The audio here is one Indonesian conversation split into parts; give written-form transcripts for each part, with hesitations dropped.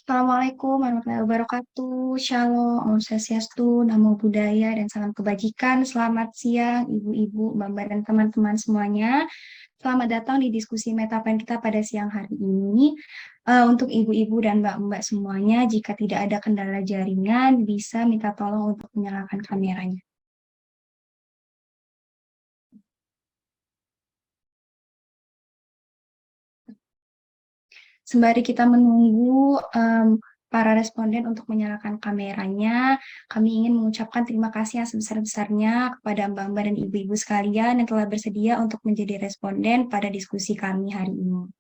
Assalamualaikum warahmatullahi wabarakatuh. Shalom, Om Swastiastu, Namo Buddhaya, dan salam kebajikan. Selamat siang, Ibu-ibu, Mbak-mbak, dan teman-teman semuanya. Selamat datang di diskusi Metapen kita pada siang hari ini. Untuk Ibu-ibu dan Mbak-mbak semuanya, jika tidak ada kendala jaringan, bisa minta tolong untuk menyalakan kameranya. Sembari kita menunggu para responden untuk menyalakan kameranya, kami ingin mengucapkan terima kasih yang sebesar-besarnya kepada Mbak-mbak dan Ibu-ibu sekalian yang telah bersedia untuk menjadi responden pada diskusi kami hari ini.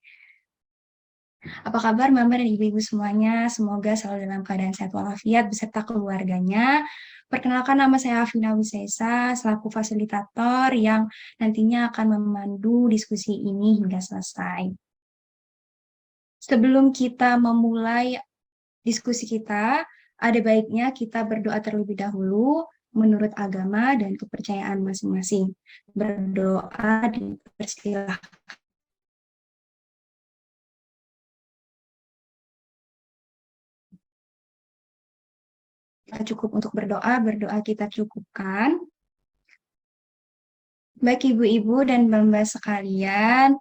Apa kabar Mbak-mbak dan Ibu-ibu semuanya? Semoga selalu dalam keadaan sehat walafiat beserta keluarganya. Perkenalkan, nama saya Afina Wisesa, selaku fasilitator yang nantinya akan memandu diskusi ini hingga selesai. Sebelum kita memulai diskusi kita, ada baiknya kita berdoa terlebih dahulu menurut agama dan kepercayaan masing-masing. Berdoa dipersilahkan. Kita cukup untuk berdoa kita cukupkan. Baik Ibu-ibu dan Mbak-mbak sekalian,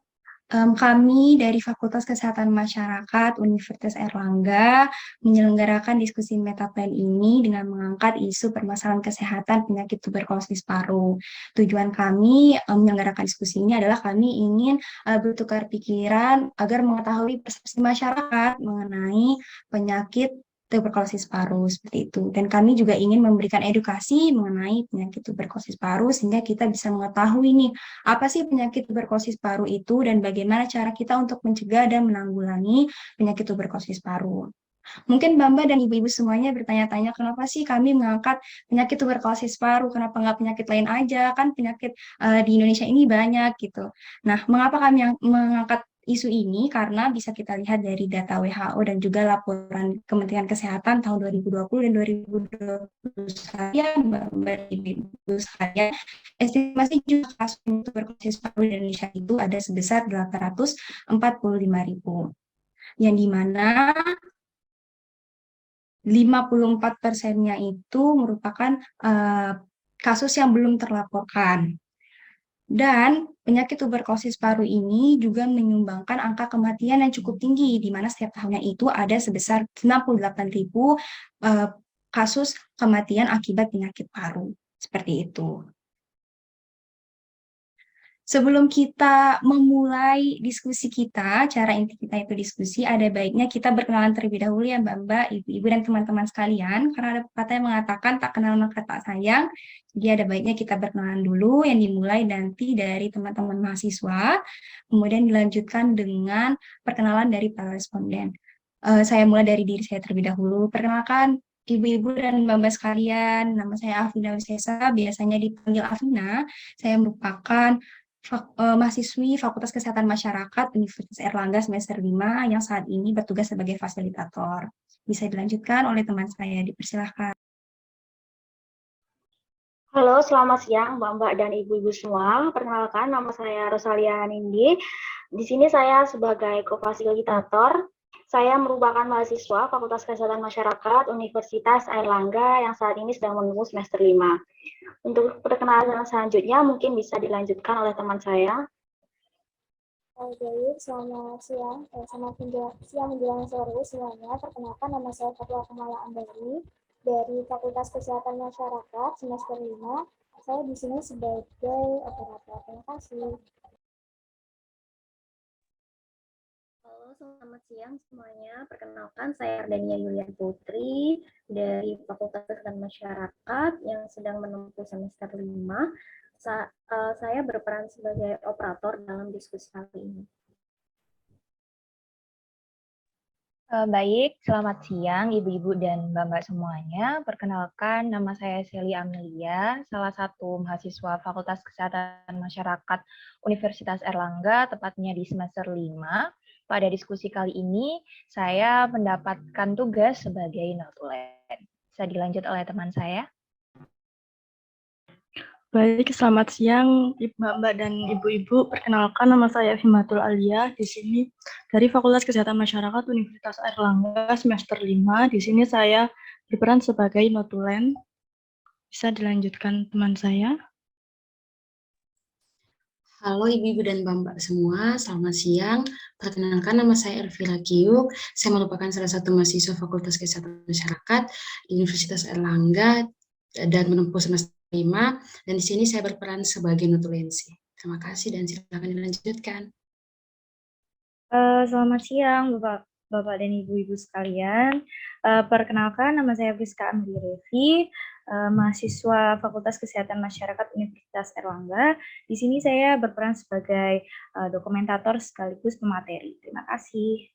kami dari Fakultas Kesehatan Masyarakat Universitas Airlangga menyelenggarakan diskusi Metapen ini dengan mengangkat isu permasalahan kesehatan penyakit tuberkulosis paru. Tujuan kami menyelenggarakan diskusi ini adalah kami ingin bertukar pikiran agar mengetahui persepsi masyarakat mengenai penyakit tuberkulosis paru seperti itu. Dan kami juga ingin memberikan edukasi mengenai penyakit tuberkulosis paru sehingga kita bisa mengetahui nih apa sih penyakit tuberkulosis paru itu dan bagaimana cara kita untuk mencegah dan menanggulangi penyakit tuberkulosis paru. Mungkin Mbak dan Ibu-ibu semuanya bertanya-tanya kenapa sih kami mengangkat penyakit tuberkulosis paru, kenapa nggak penyakit lain aja, kan penyakit di Indonesia ini banyak gitu. Nah, mengapa kami mengangkat isu ini? Karena bisa kita lihat dari data WHO dan juga laporan Kementerian Kesehatan tahun 2020 dan 2021 ya, Mbak dan Ibu sekalian, estimasi jumlah kasus tuberkulosis paru di Indonesia itu ada sebesar 845.000, yang dimana 54%-nya itu merupakan kasus yang belum terlaporkan. Dan penyakit tuberkulosis paru ini juga menyumbangkan angka kematian yang cukup tinggi, di mana setiap tahunnya itu ada sebesar 98.000 kasus kematian akibat penyakit paru. Seperti itu. Sebelum kita memulai diskusi kita, cara inti kita itu diskusi, ada baiknya kita berkenalan terlebih dahulu ya Mbak-mbak, Ibu-ibu, dan teman-teman sekalian, karena ada pepatah yang mengatakan tak kenal maka tak sayang, jadi ada baiknya kita berkenalan dulu, yang dimulai nanti dari teman-teman mahasiswa, kemudian dilanjutkan dengan perkenalan dari para responden. Saya mulai dari diri saya terlebih dahulu. Perkenalkan, Ibu-ibu dan Mbak-mbak sekalian, nama saya Afina Wisesa, biasanya dipanggil Afina. Saya merupakan mahasiswi Fakultas Kesehatan Masyarakat Universitas Airlangga semester 5 yang saat ini bertugas sebagai fasilitator. Bisa dilanjutkan oleh teman saya, dipersilahkan. Halo, selamat siang Mbak-mbak dan Ibu-ibu semua. Perkenalkan, nama saya Rosalia Nindi. Di sini saya sebagai co-fasilitator. Saya merupakan mahasiswa Fakultas Kesehatan Masyarakat Universitas Airlangga yang saat ini sedang menunggu semester 5. Untuk perkenalan selanjutnya mungkin bisa dilanjutkan oleh teman saya. Baik, selamat siang, siang menjelang sore semuanya. Perkenalkan, nama saya Fatwa Kamala Ambari dari Fakultas Kesehatan Masyarakat semester 5. Saya di sini sebagai operator. Terima kasih. Halo, selamat siang semuanya. Perkenalkan, saya Ardania Yulian Putri dari Fakultas Kesehatan Masyarakat yang sedang menempuh semester 5. Saya berperan sebagai operator dalam diskusi kali ini. Baik, selamat siang Ibu-ibu dan Mbak-mbak semuanya. Perkenalkan, nama saya Seli Amelia, salah satu mahasiswa Fakultas Kesehatan Masyarakat Universitas Airlangga, tepatnya di semester 5. Pada diskusi kali ini, saya mendapatkan tugas sebagai notulen. Bisa dilanjut oleh teman saya. Baik, selamat siang Mbak-mbak dan ibu-ibu. Perkenalkan, nama saya Himatul Alia. Di sini dari Fakultas Kesehatan Masyarakat Universitas Airlangga semester 5. Di sini saya berperan sebagai notulen. Bisa dilanjutkan teman saya. Halo Ibu-Ibu dan Bapak semua, selamat siang. Perkenalkan nama saya Elvira Giyuk. Saya merupakan salah satu mahasiswa Fakultas Kesehatan Masyarakat di Universitas Airlangga dan menempuh semester 5. Dan di sini saya berperan sebagai notulensi. Terima kasih dan silakan dilanjutkan. Selamat siang Bapak dan Ibu-Ibu sekalian. Perkenalkan, nama saya Priska Amelia Revi, mahasiswa Fakultas Kesehatan Masyarakat Universitas Airlangga. Di sini saya berperan sebagai dokumentator sekaligus pemateri. Terima kasih.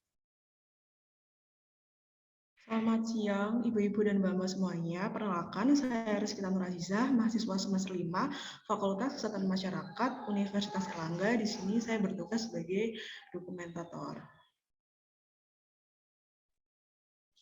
Selamat siang, Ibu-Ibu dan Bapak semuanya. Perkenalkan, saya Rizky Nurhazizah, mahasiswa semester 5, Fakultas Kesehatan Masyarakat, Universitas Airlangga. Di sini saya bertugas sebagai dokumentator.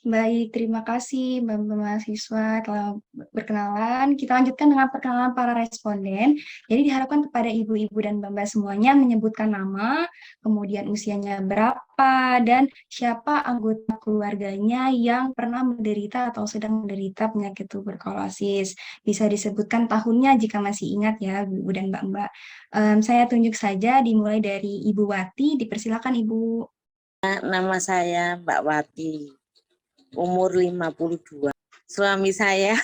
Baik, terima kasih Mbak mahasiswa telah berkenalan. Kita lanjutkan dengan perkenalan para responden. Jadi diharapkan kepada ibu-ibu dan mbak semuanya menyebutkan nama, kemudian usianya berapa, dan siapa anggota keluarganya yang pernah menderita atau sedang menderita penyakit tuberkulosis. Bisa disebutkan tahunnya jika masih ingat ya, ibu dan mbak-mbak. Saya tunjuk saja dimulai dari Ibu Wati. Dipersilakan Ibu. Nama saya Mbak Wati, umur 52. Suami saya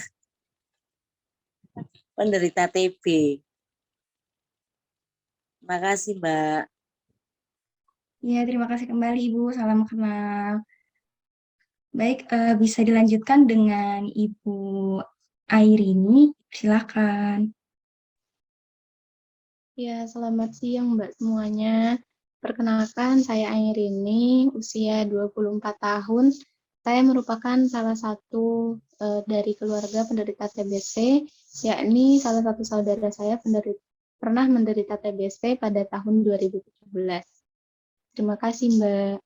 penderita TB. Terima kasih, Mbak. Ya, terima kasih kembali Ibu. Salam kenal. Baik, bisa dilanjutkan dengan Ibu Airini. Silakan. Ya, selamat siang Mbak semuanya. Perkenalkan, saya Airini, usia 24 tahun. Saya merupakan salah satu dari keluarga penderita TBC, yakni salah satu saudara saya pernah menderita TBC pada tahun 2017. Terima kasih, Mbak.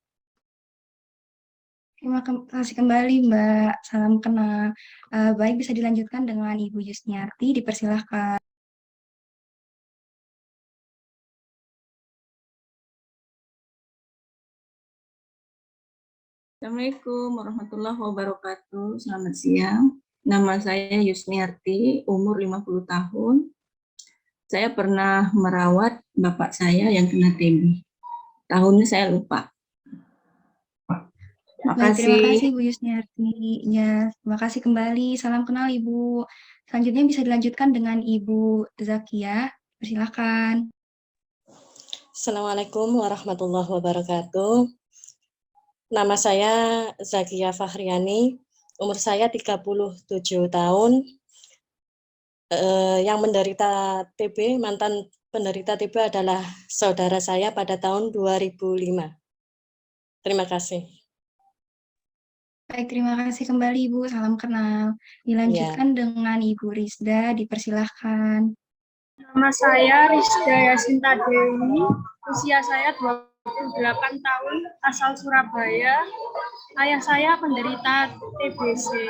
Terima kasih kembali Mbak. Salam kenal. Baik, bisa dilanjutkan dengan Ibu Yusniarti. Dipersilahkan. Assalamualaikum warahmatullahi wabarakatuh. Selamat siang. Nama saya Yusniarti, umur 50 tahun. Saya pernah merawat bapak saya yang kena TB. Tahunnya saya lupa. Terima Baik, terima kasih. kasih Bu Yusniarti. Ya, terima kasih kembali. Salam kenal Ibu. Selanjutnya bisa dilanjutkan dengan Ibu Zakia. Persilakan. Assalamualaikum warahmatullahi wabarakatuh. Nama saya Zakia Fahriani, umur saya 37 tahun. Yang menderita TB, mantan penderita TB adalah saudara saya pada tahun 2005. Terima kasih. Baik, terima kasih kembali Ibu. Salam kenal. Dilanjutkan dengan Ibu Rizda. Dipersilahkan. Nama saya Rizda Yasinta Dewi, usia saya 28 tahun, asal Surabaya. Ayah saya penderita TBC.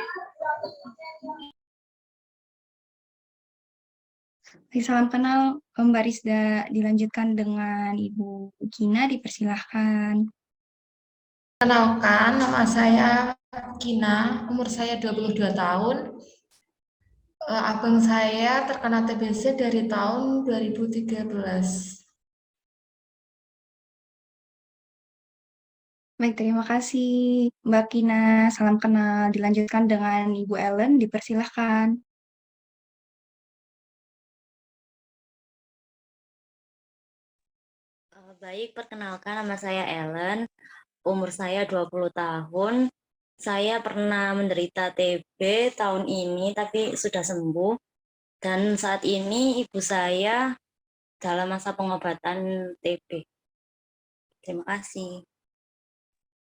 Salam kenal Mbak Rizda. Dilanjutkan dengan Ibu Kina. Dipersilahkan. Kenalkan, nama saya Kina, umur saya 22 tahun. Abang saya terkena TBC dari tahun 2013. Baik, terima kasih Mbak Kina. Salam kenal. Dilanjutkan dengan Ibu Ellen. Dipersilahkan. Baik, perkenalkan nama saya Ellen. Umur saya 20 tahun. Saya pernah menderita TB tahun ini, tapi sudah sembuh. Dan saat ini ibu saya dalam masa pengobatan TB. Terima kasih.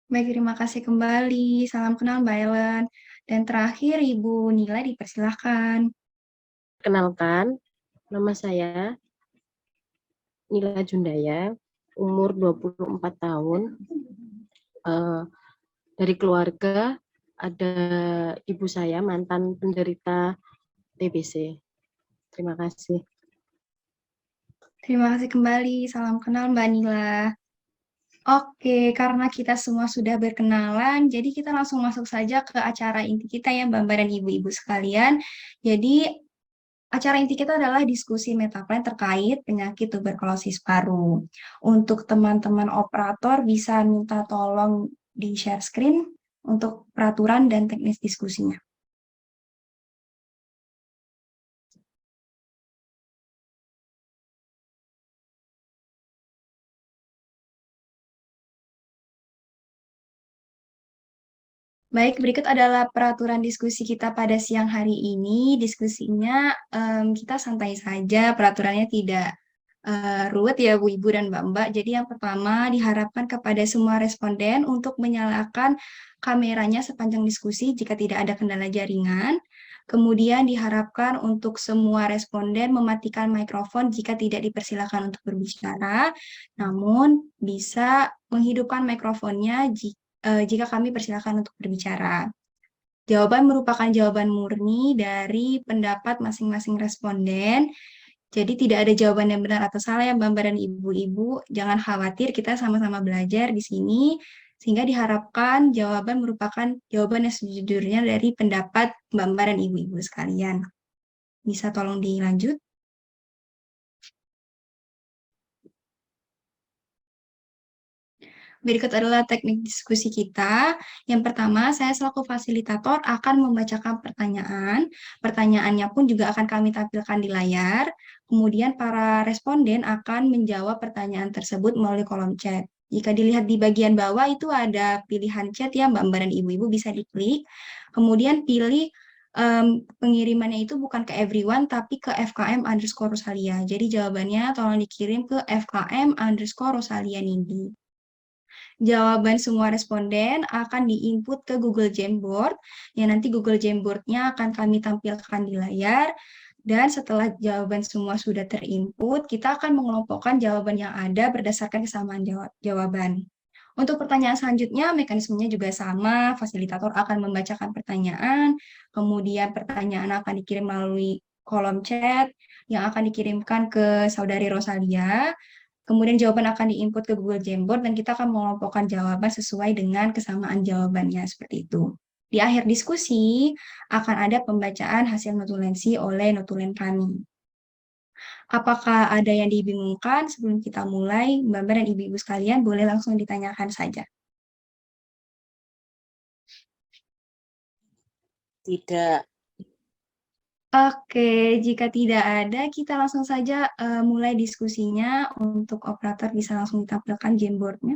Baik, terima kasih kembali. Salam kenal Mbak Ellen. Dan terakhir Ibu Nila. Dipersilahkan. Kenalkan, nama saya Nila Jundaya, umur 24 tahun. Dari keluarga ada ibu saya mantan penderita TBC. Terima kasih. Terima kasih kembali. Salam kenal Mbak Nila. Oke, karena kita semua sudah berkenalan, jadi kita langsung masuk saja ke acara inti kita ya, Mbak dan Ibu-Ibu sekalian. Jadi, acara inti kita adalah diskusi metaplan terkait penyakit tuberkulosis paru. Untuk teman-teman operator bisa minta tolong di share screen untuk peraturan dan teknis diskusinya. Baik, berikut adalah peraturan diskusi kita pada siang hari ini. Diskusinya kita santai saja, peraturannya tidak ruwet ya Bu Ibu dan Mbak-Mbak. Jadi yang pertama diharapkan kepada semua responden untuk menyalakan kameranya sepanjang diskusi jika tidak ada kendala jaringan. Kemudian diharapkan untuk semua responden mematikan mikrofon jika tidak dipersilakan untuk berbicara, namun bisa menghidupkan mikrofonnya jika kami persilakan untuk berbicara. Jawaban merupakan jawaban murni dari pendapat masing-masing responden. Jadi tidak ada jawaban yang benar atau salah ya Mbak dan Ibu-Ibu. Jangan khawatir, kita sama-sama belajar di sini. Sehingga diharapkan jawaban merupakan jawaban yang sejujurnya dari pendapat Mbak dan Ibu-Ibu sekalian. Bisa tolong dilanjut? Berikut adalah teknik diskusi kita. Yang pertama, saya selaku fasilitator akan membacakan pertanyaan. Pertanyaannya pun juga akan kami tampilkan di layar. Kemudian para responden akan menjawab pertanyaan tersebut melalui kolom chat. Jika dilihat di bagian bawah itu ada pilihan chat ya Mbak dan Ibu-Ibu bisa diklik. Kemudian pilih pengirimannya itu bukan ke everyone tapi ke FKM_Rosalia. Jadi jawabannya tolong dikirim ke FKM_Rosalia Nindi. Jawaban semua responden akan diinput ke Google Jamboard, yang nanti Google Jamboard-nya akan kami tampilkan di layar, dan setelah jawaban semua sudah terinput, kita akan mengelompokkan jawaban yang ada berdasarkan kesamaan jawaban. Untuk pertanyaan selanjutnya, mekanismenya juga sama, fasilitator akan membacakan pertanyaan, kemudian pertanyaan akan dikirim melalui kolom chat, yang akan dikirimkan ke Saudari Rosalia. Kemudian jawaban akan diinput ke Google Jamboard dan kita akan mengelompokkan jawaban sesuai dengan kesamaan jawabannya seperti itu. Di akhir diskusi akan ada pembacaan hasil notulensi oleh notulen kami. Apakah ada yang dibingungkan sebelum kita mulai? Mbak dan Ibu-Ibu sekalian boleh langsung ditanyakan saja. Tidak. Oke, jika tidak ada, kita langsung saja mulai diskusinya. Untuk operator bisa langsung ditampilkan Jamboard-nya.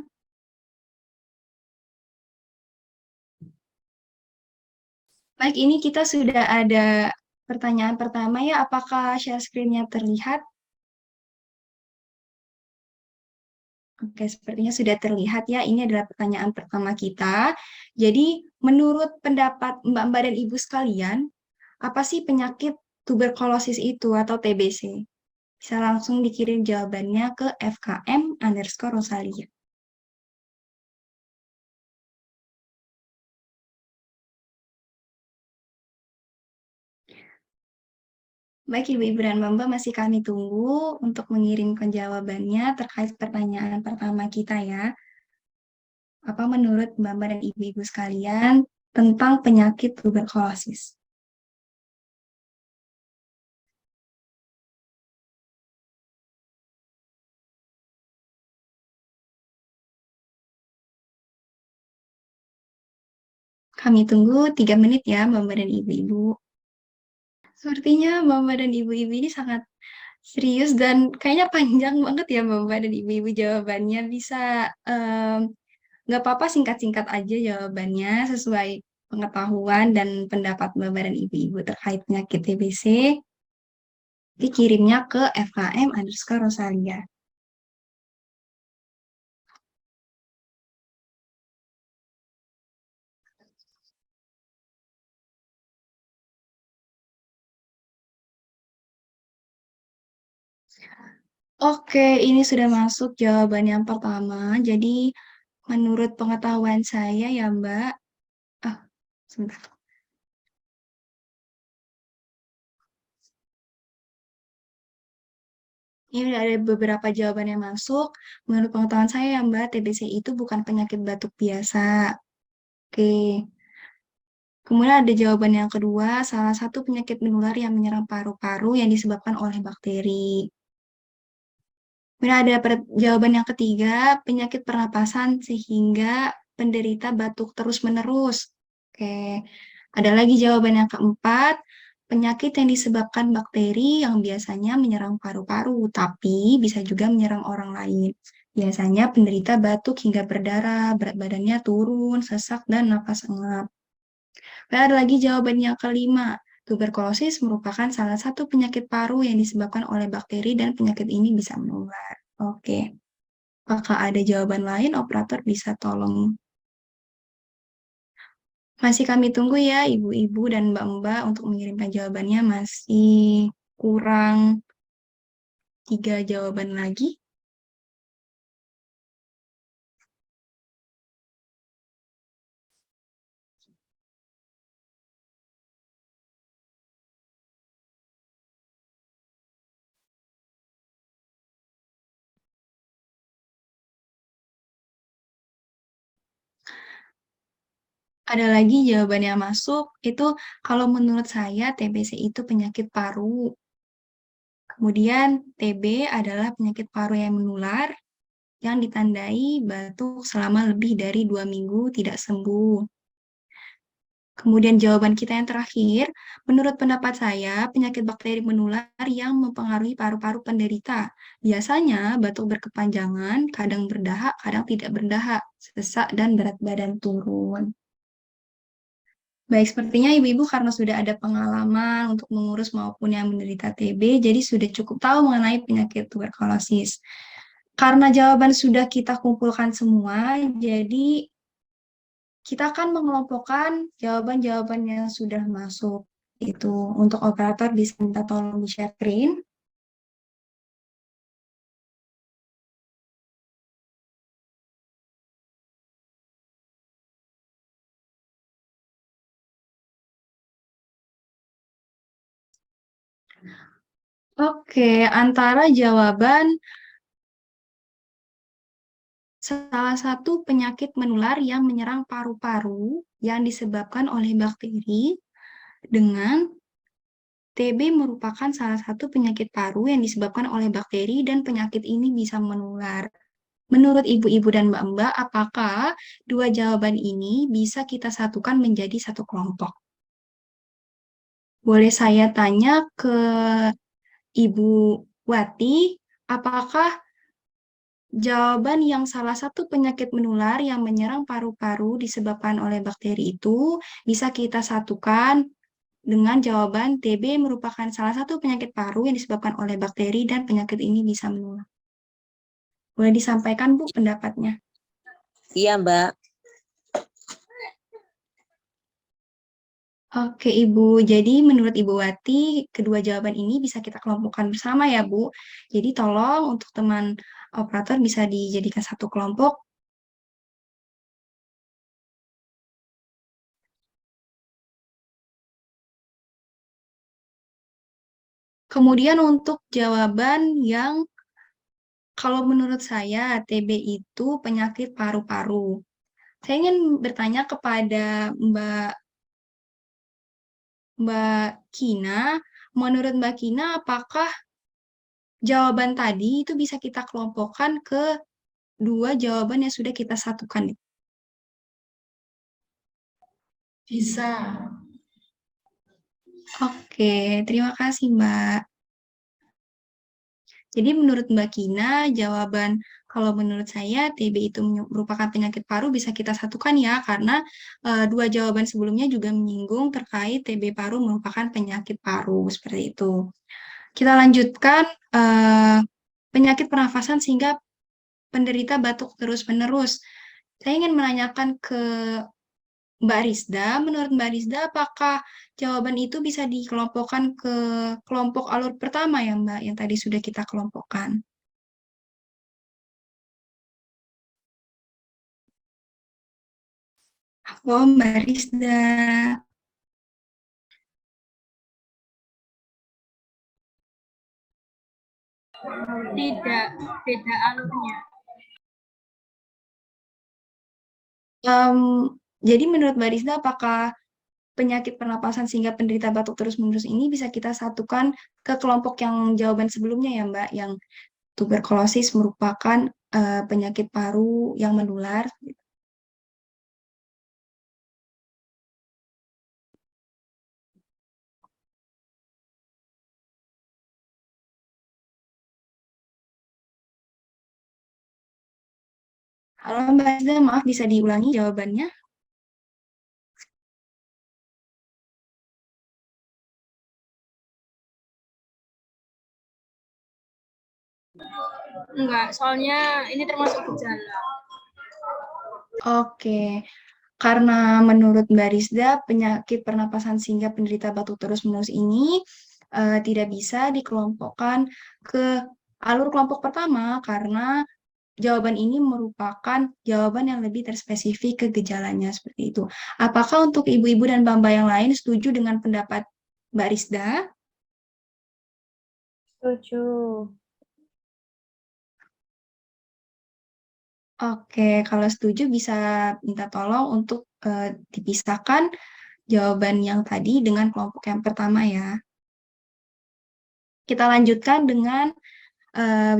Baik, ini kita sudah ada pertanyaan pertama ya, apakah share screen-nya terlihat? Oke, sepertinya sudah terlihat ya, ini adalah pertanyaan pertama kita. Jadi, menurut pendapat Mbak dan Ibu sekalian, apa sih penyakit tuberkulosis itu atau TBC? Bisa langsung dikirim jawabannya ke FKM_Rosalia. Baik, Ibu-Ibu dan Mbak masih kami tunggu untuk mengirimkan jawabannya terkait pertanyaan pertama kita ya. Apa menurut Mbak dan Ibu-Ibu sekalian tentang penyakit tuberkulosis? Kami tunggu 3 menit ya, Mbak dan Ibu-Ibu. Sepertinya Mbak dan Ibu-Ibu ini sangat serius dan kayaknya panjang banget ya Mbak dan Ibu-Ibu jawabannya. Bisa nggak apa-apa singkat-singkat aja jawabannya sesuai pengetahuan dan pendapat Mbak dan Ibu-Ibu terkait penyakit TBC. Dikirimnya ke FKM_Rosalia. Oke, ini sudah masuk jawaban yang pertama. Jadi, menurut pengetahuan saya ya Mbak, sebentar. Ini ada beberapa jawaban yang masuk. Menurut pengetahuan saya ya Mbak, TBC itu bukan penyakit batuk biasa. Oke. Kemudian ada jawaban yang kedua, salah satu penyakit menular yang menyerang paru-paru yang disebabkan oleh bakteri. Kemudian ada jawaban yang ketiga, penyakit pernapasan sehingga penderita batuk terus-menerus. Oke. Ada lagi jawaban yang keempat, penyakit yang disebabkan bakteri yang biasanya menyerang paru-paru, tapi bisa juga menyerang orang lain. Biasanya penderita batuk hingga berdarah, berat badannya turun, sesak, dan napas engap. Dan ada lagi jawaban yang kelima, tuberkulosis merupakan salah satu penyakit paru yang disebabkan oleh bakteri dan penyakit ini bisa menular. Oke. Apakah ada jawaban lain? Operator bisa tolong. Masih kami tunggu ya, ibu-ibu dan mbak-mbak untuk mengirimkan jawabannya. Masih kurang 3 jawaban lagi. Ada lagi jawaban yang masuk, itu kalau menurut saya TBC itu penyakit paru. Kemudian TB adalah penyakit paru yang menular yang ditandai batuk selama lebih dari 2 minggu tidak sembuh. Kemudian jawaban kita yang terakhir, menurut pendapat saya, penyakit bakteri menular yang mempengaruhi paru-paru penderita. Biasanya batuk berkepanjangan, kadang berdahak, kadang tidak berdahak, sesak, dan berat badan turun. Baik, sepertinya ibu-ibu karena sudah ada pengalaman untuk mengurus maupun yang menderita TB, jadi sudah cukup tahu mengenai penyakit tuberkulosis. Karena jawaban sudah kita kumpulkan semua, jadi kita akan mengelompokkan jawaban-jawaban yang sudah masuk. Itu untuk operator bisa minta tolong di-share screen. Oke, antara jawaban salah satu penyakit menular yang menyerang paru-paru yang disebabkan oleh bakteri dengan TB merupakan salah satu penyakit paru yang disebabkan oleh bakteri dan penyakit ini bisa menular. Menurut ibu-ibu dan mbak-mbak, apakah dua jawaban ini bisa kita satukan menjadi satu kelompok? Boleh saya tanya ke Ibu Wati, apakah jawaban yang salah satu penyakit menular yang menyerang paru-paru disebabkan oleh bakteri itu bisa kita satukan dengan jawaban TB merupakan salah satu penyakit paru yang disebabkan oleh bakteri dan penyakit ini bisa menular? Boleh disampaikan, Bu, pendapatnya? Iya, Mbak. Oke, Ibu. Jadi menurut Ibu Wati, kedua jawaban ini bisa kita kelompokkan bersama ya, Bu. Jadi tolong untuk teman operator bisa dijadikan satu kelompok. Kemudian untuk jawaban yang kalau menurut saya TB itu penyakit paru-paru. Saya ingin bertanya kepada Mbak Kina, menurut Mbak Kina apakah jawaban tadi itu bisa kita kelompokkan ke dua jawaban yang sudah kita satukan? Bisa. Oke, terima kasih Mbak. Jadi menurut Mbak Kina, jawaban kalau menurut saya TB itu merupakan penyakit paru bisa kita satukan ya, karena dua jawaban sebelumnya juga menyinggung terkait TB paru merupakan penyakit paru, seperti itu. Kita lanjutkan penyakit pernafasan sehingga penderita batuk terus-menerus. Saya ingin menanyakan ke Mbak Rizda, menurut Mbak Rizda, apakah jawaban itu bisa dikelompokkan ke kelompok alur pertama ya Mbak, yang tadi sudah kita kelompokkan? Oh, Mbak Rizda. Tidak, beda alurnya. Jadi menurut Mbak Rizda, apakah penyakit pernapasan sehingga penderita batuk terus-menerus ini bisa kita satukan ke kelompok yang jawaban sebelumnya ya Mbak, yang tuberkulosis merupakan penyakit paru yang menular. Halo Mbak Rizda, maaf bisa diulangi jawabannya? Enggak, soalnya ini termasuk gejala. Oke, karena menurut Mbak Rizda, penyakit pernapasan sehingga penderita batuk terus-menerus ini tidak bisa dikelompokkan ke alur kelompok pertama karena jawaban ini merupakan jawaban yang lebih terspesifik ke gejalanya seperti itu. Apakah untuk ibu-ibu dan mbak-mbak yang lain setuju dengan pendapat Mbak Rizda? Setuju. Oke, kalau setuju bisa minta tolong untuk dipisahkan jawaban yang tadi dengan kelompok yang pertama ya. Kita lanjutkan dengan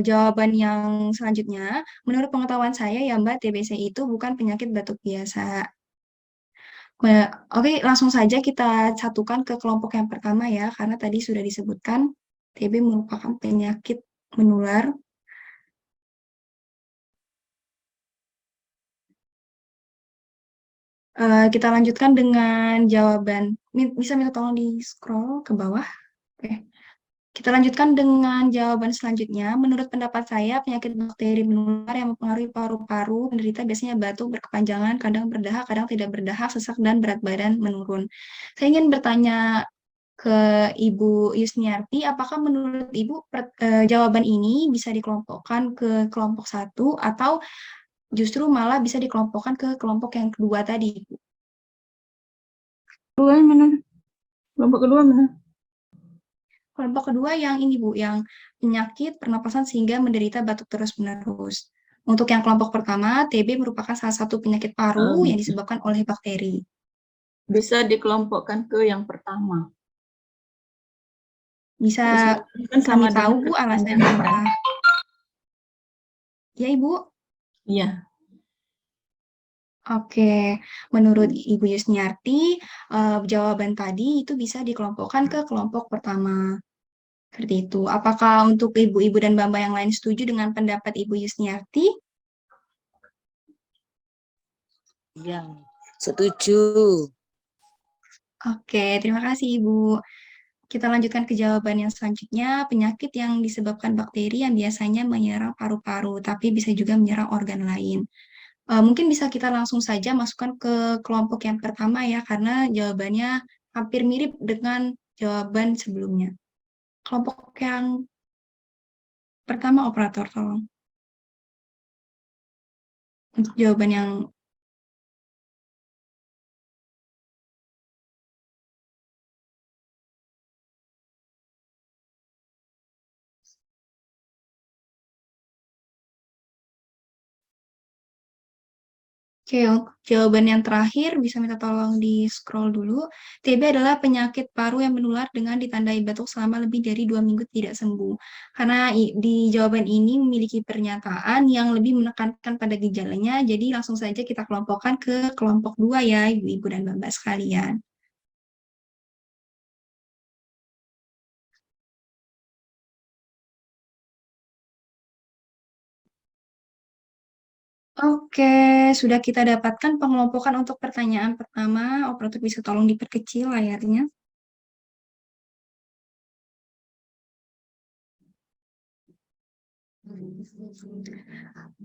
jawaban yang selanjutnya. Menurut pengetahuan saya ya Mbak, TBC itu bukan penyakit batuk biasa. Oke, langsung saja kita satukan ke kelompok yang pertama ya, karena tadi sudah disebutkan TB merupakan penyakit menular. Kita lanjutkan dengan jawaban. Bisa minta tolong di scroll ke bawah. Oke. Kita lanjutkan dengan jawaban selanjutnya. Menurut pendapat saya, penyakit bakteri menular yang mempengaruhi paru-paru penderita biasanya batuk berkepanjangan, kadang berdahak, kadang tidak berdahak, sesak, dan berat badan menurun. Saya ingin bertanya ke Ibu Yusniarti, apakah menurut Ibu jawaban ini bisa dikelompokkan ke kelompok satu atau justru malah bisa dikelompokkan ke kelompok yang kedua tadi, Ibu? Kedua yang mana? Kelompok kedua mana? Kelompok kedua yang ini Bu, yang penyakit pernapasan sehingga menderita batuk terus-menerus. Untuk yang kelompok pertama, TB merupakan salah satu penyakit paru yang disebabkan oleh bakteri. Bisa dikelompokkan ke yang pertama. Bisa kan kami sama tahu dengan Bu alasannya apa? Ya Ibu? Iya. Oke, menurut Ibu Yusniarti, jawaban tadi itu bisa dikelompokkan ke kelompok pertama. Seperti itu. Apakah untuk ibu-ibu dan mbak-mbak yang lain setuju dengan pendapat Ibu Yusniarti? Ya, setuju. Oke, terima kasih Ibu. Kita lanjutkan ke jawaban yang selanjutnya. Penyakit yang disebabkan bakteri yang biasanya menyerang paru-paru, tapi bisa juga menyerang organ lain. Mungkin bisa kita langsung saja masukkan ke kelompok yang pertama ya, karena jawabannya hampir mirip dengan jawaban sebelumnya. Kelompok yang pertama, operator, tolong. Untuk jawaban yang Oke, jawaban yang terakhir bisa minta tolong di scroll dulu. TB adalah penyakit paru yang menular dengan ditandai batuk selama lebih dari 2 minggu tidak sembuh. Karena di jawaban ini memiliki pernyataan yang lebih menekankan pada gejalanya, jadi langsung saja kita kelompokkan ke kelompok 2 ya, ibu-ibu dan bapak sekalian. Oke, sudah kita dapatkan pengelompokan untuk pertanyaan pertama. Operator bisa tolong diperkecil layarnya.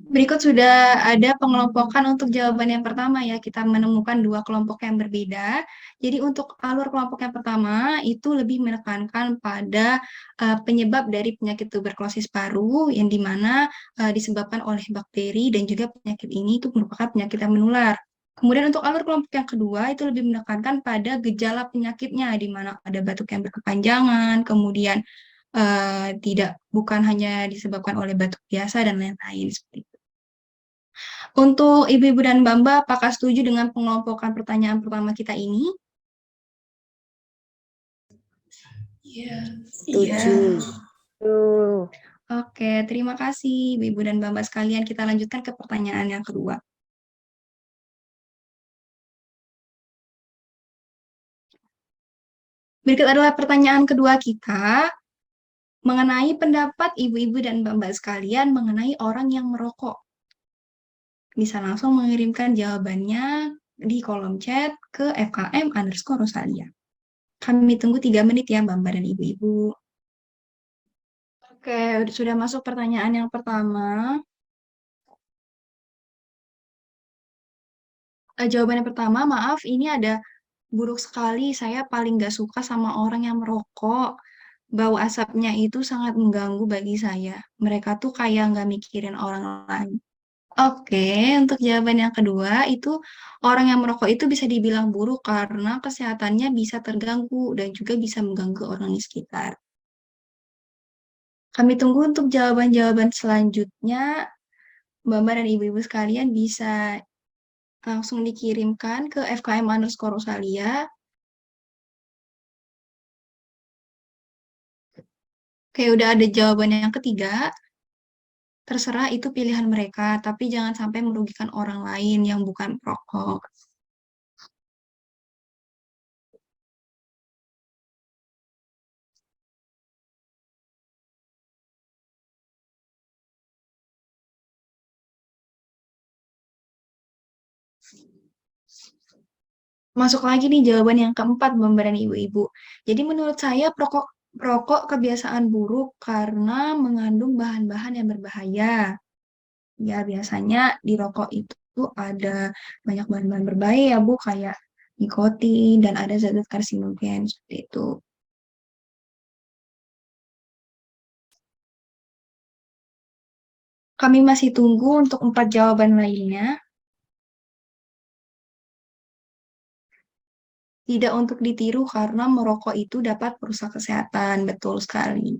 Berikut sudah ada pengelompokan untuk jawaban yang pertama ya. Kita menemukan dua kelompok yang berbeda. Jadi untuk alur kelompok yang pertama itu lebih menekankan pada penyebab dari penyakit tuberkulosis paru yang dimana disebabkan oleh bakteri dan juga penyakit ini itu merupakan penyakit yang menular. Kemudian untuk alur kelompok yang kedua itu lebih menekankan pada gejala penyakitnya di mana ada batuk yang berkepanjangan, kemudian bukan hanya disebabkan oleh batuk biasa dan lain-lain seperti itu. Untuk Ibu-ibu dan Mbak-mbak, apakah setuju dengan pengelompokan pertanyaan pertama kita ini? Iya. Setuju. Oke, terima kasih Ibu-ibu dan Mbak-mbak sekalian. Kita lanjutkan ke pertanyaan yang kedua. Berikut adalah pertanyaan kedua kita mengenai pendapat ibu-ibu dan mbak-mbak sekalian mengenai orang yang merokok. Bisa langsung mengirimkan jawabannya di kolom chat ke fkm_rosalia. Kami tunggu 3 menit ya mbak-mbak dan ibu-ibu. Oke, sudah masuk pertanyaan yang pertama. Jawaban yang pertama, maaf, ini ada buruk sekali. Saya paling gak suka sama orang yang merokok. Bau asapnya itu sangat mengganggu bagi saya. Mereka tuh kayak nggak mikirin orang lain. Oke, untuk jawaban yang kedua, itu orang yang merokok itu bisa dibilang buruk karena kesehatannya bisa terganggu dan juga bisa mengganggu orang di sekitar. Kami tunggu untuk jawaban-jawaban selanjutnya. Mbak dan ibu-ibu sekalian bisa langsung dikirimkan ke fkm_rosalia. Oke, udah ada jawaban yang ketiga. Terserah itu pilihan mereka, tapi jangan sampai merugikan orang lain yang bukan perokok. Masuk lagi nih jawaban yang keempat, Mbak dan ibu-ibu. Jadi menurut saya perokok kebiasaan buruk karena mengandung bahan-bahan yang berbahaya. Ya, biasanya di rokok itu ada banyak bahan-bahan berbahaya ya, Bu, kayak nikotin dan ada zat-zat karsinogen seperti itu. Kami masih tunggu untuk 4 jawaban lainnya. Tidak untuk ditiru karena merokok itu dapat merusak kesehatan. Betul sekali.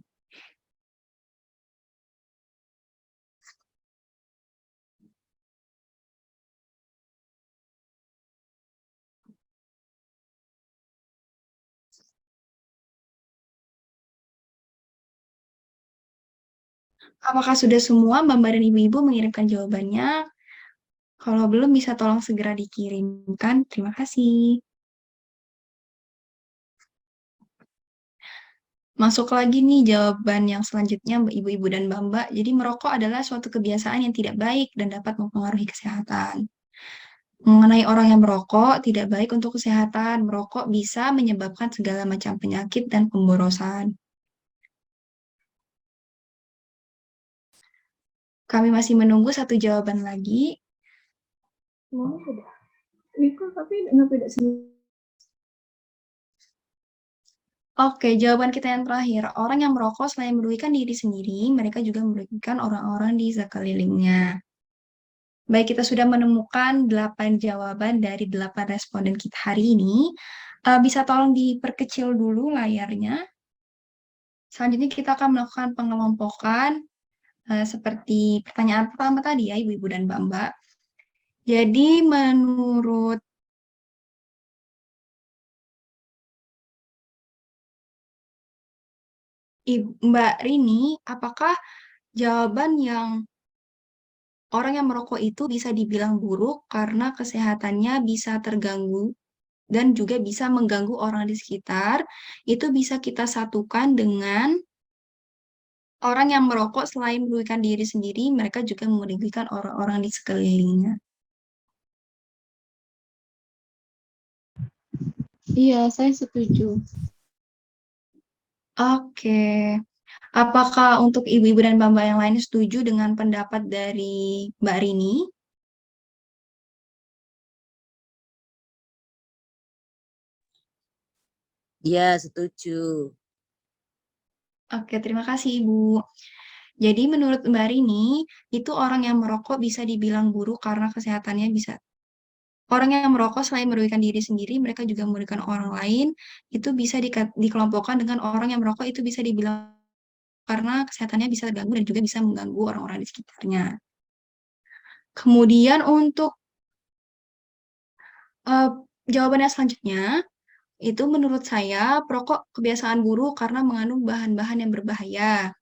Apakah sudah semua Mbak dan Ibu-ibu mengirimkan jawabannya? Kalau belum bisa tolong segera dikirimkan. Terima kasih. Masuk lagi nih jawaban yang selanjutnya Ibu-ibu dan Mbak. Jadi merokok adalah suatu kebiasaan yang tidak baik dan dapat mempengaruhi kesehatan. Mengenai orang yang merokok, tidak baik untuk kesehatan. Merokok bisa menyebabkan segala macam penyakit dan pemborosan. Kami masih menunggu satu jawaban lagi. Semuanya sudah. Itu tapi nggak beda semua. Oke, jawaban kita yang terakhir. Orang yang merokok selain merugikan diri sendiri, mereka juga merugikan orang-orang di sekelilingnya. Baik, kita sudah menemukan 8 jawaban dari 8 responden kita hari ini. Bisa tolong diperkecil dulu layarnya. Selanjutnya kita akan melakukan pengelompokan seperti pertanyaan pertama tadi ya, Ibu-ibu dan Mbak-mbak. Jadi menurut Mbak Rini, apakah jawaban yang orang yang merokok itu bisa dibilang buruk karena kesehatannya bisa terganggu dan juga bisa mengganggu orang di sekitar, itu bisa kita satukan dengan orang yang merokok selain merugikan diri sendiri, mereka juga merugikan orang-orang di sekelilingnya. Iya, saya setuju. Oke. Apakah untuk ibu-ibu dan mbak-mbak yang lain setuju dengan pendapat dari Mbak Rini? Ya, setuju. Oke, terima kasih Ibu. Jadi menurut Mbak Rini, itu orang yang merokok bisa dibilang buruk karena kesehatannya bisa. Orang yang merokok selain merugikan diri sendiri, mereka juga merugikan orang lain, itu bisa dikelompokkan dengan orang yang merokok itu bisa dibilang karena kesehatannya bisa terganggu dan juga bisa mengganggu orang-orang di sekitarnya. Kemudian untuk jawabannya selanjutnya, itu menurut saya perokok kebiasaan buruk karena mengandung bahan-bahan yang berbahaya.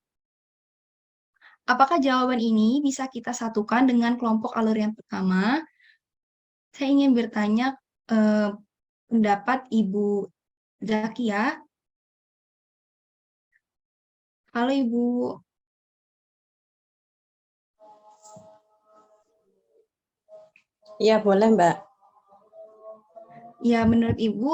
Apakah jawaban ini bisa kita satukan dengan kelompok alur yang pertama? Saya ingin bertanya pendapat Ibu Zakia. Halo Ibu. Iya, boleh, Mbak. Ya, menurut Ibu,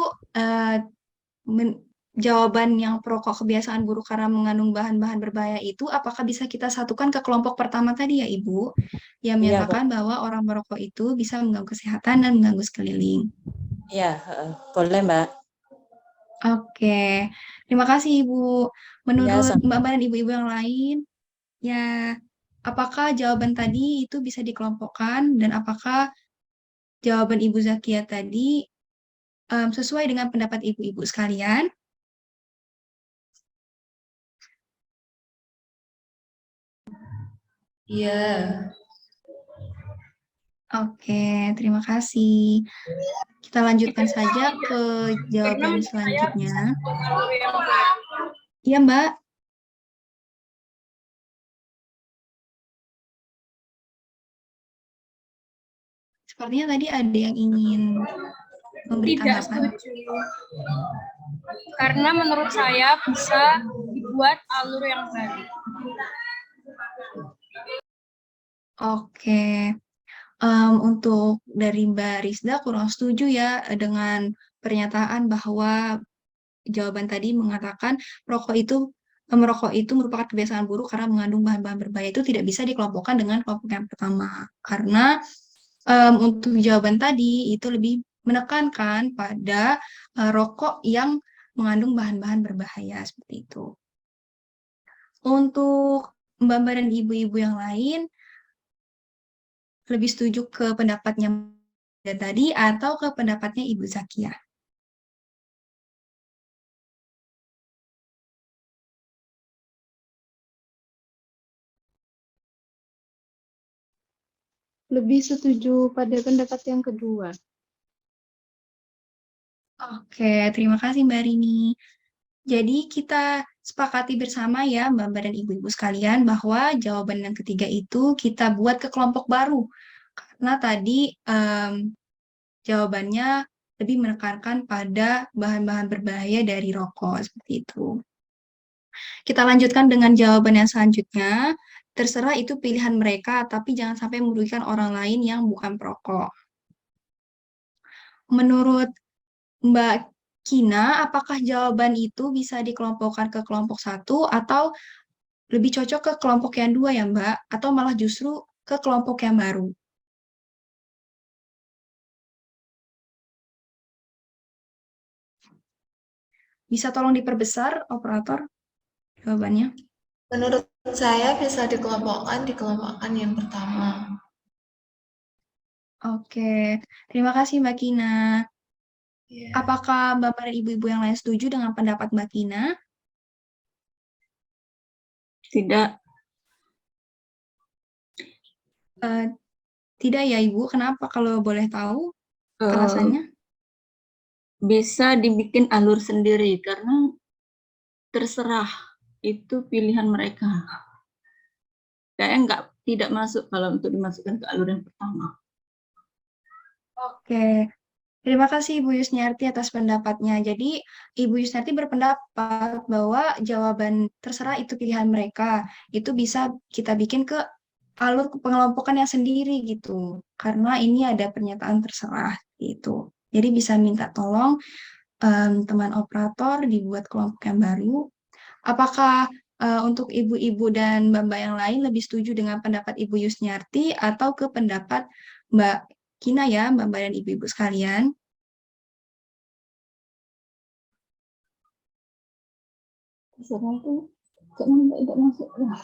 jawaban yang perokok kebiasaan buruk karena mengandung bahan-bahan berbahaya itu, apakah bisa kita satukan ke kelompok pertama tadi ya Ibu, yang Iya, menyatakan bahwa orang merokok itu bisa mengganggu kesehatan dan mengganggu sekeliling. Iya, boleh, Mbak. Oke, terima kasih Ibu. Menurut sama. Mbak dan Ibu-Ibu yang lain, ya, apakah jawaban tadi itu bisa dikelompokkan dan apakah jawaban Ibu Zakia tadi sesuai dengan pendapat Ibu-Ibu sekalian? Iya. Oke, terima kasih. Kita lanjutkan saja ke jawaban selanjutnya. Iya, Mbak. Sepertinya tadi ada yang ingin memberi Tidak tanggapan. setuju. Karena menurut saya bisa dibuat alur yang baru. Oke. Untuk dari Mbak Rizda kurang setuju ya dengan pernyataan bahwa jawaban tadi mengatakan merokok itu merupakan kebiasaan buruk karena mengandung bahan-bahan berbahaya, itu tidak bisa dikelompokkan dengan kelompok yang pertama. Karena untuk jawaban tadi itu lebih menekankan pada rokok yang mengandung bahan-bahan berbahaya seperti itu. Untuk Mbak dan ibu-ibu yang lain, lebih setuju ke pendapatnya tadi atau ke pendapatnya Ibu Zakia? Lebih setuju pada pendapat yang kedua. Oke, terima kasih Mbak Rini. Jadi kita sepakati bersama ya Mbak dan Ibu-Ibu sekalian bahwa jawaban yang ketiga itu kita buat ke kelompok baru. Karena tadi jawabannya lebih menekankan pada bahan-bahan berbahaya dari rokok, seperti itu. Kita lanjutkan dengan jawaban yang selanjutnya. Terserah itu pilihan mereka, tapi jangan sampai merugikan orang lain yang bukan perokok. Menurut Mbak Kina, apakah jawaban itu bisa dikelompokkan ke kelompok satu atau lebih cocok ke kelompok yang dua ya Mbak? Atau malah justru ke kelompok yang baru? Bisa tolong diperbesar, operator, jawabannya? Menurut saya bisa dikelompokkan yang pertama. Oke, terima kasih Mbak Kina. Apakah Mbak dan Ibu-Ibu yang lain setuju dengan pendapat Mbak Kina? Tidak. Tidak ya Ibu, kenapa kalau boleh tahu Eh, alasannya? Bisa dibikin alur sendiri karena terserah, itu pilihan mereka. Kayaknya tidak masuk kalau untuk dimasukkan ke alur yang pertama. Oke, terima kasih Ibu Yusniarti atas pendapatnya. Jadi Ibu Yusniarti berpendapat bahwa jawaban terserah itu pilihan mereka, itu bisa kita bikin ke alur pengelompokan yang sendiri gitu. Karena ini ada pernyataan terserah gitu. Jadi bisa minta tolong teman operator dibuat kelompok yang baru. Apakah untuk ibu-ibu dan mbak-mbak yang lain lebih setuju dengan pendapat Ibu Yusniarti atau ke pendapat Mbak Kina ya, mbak-mbak dan ibu-ibu sekalian? Terserah itu kayaknya tidak masuk lah.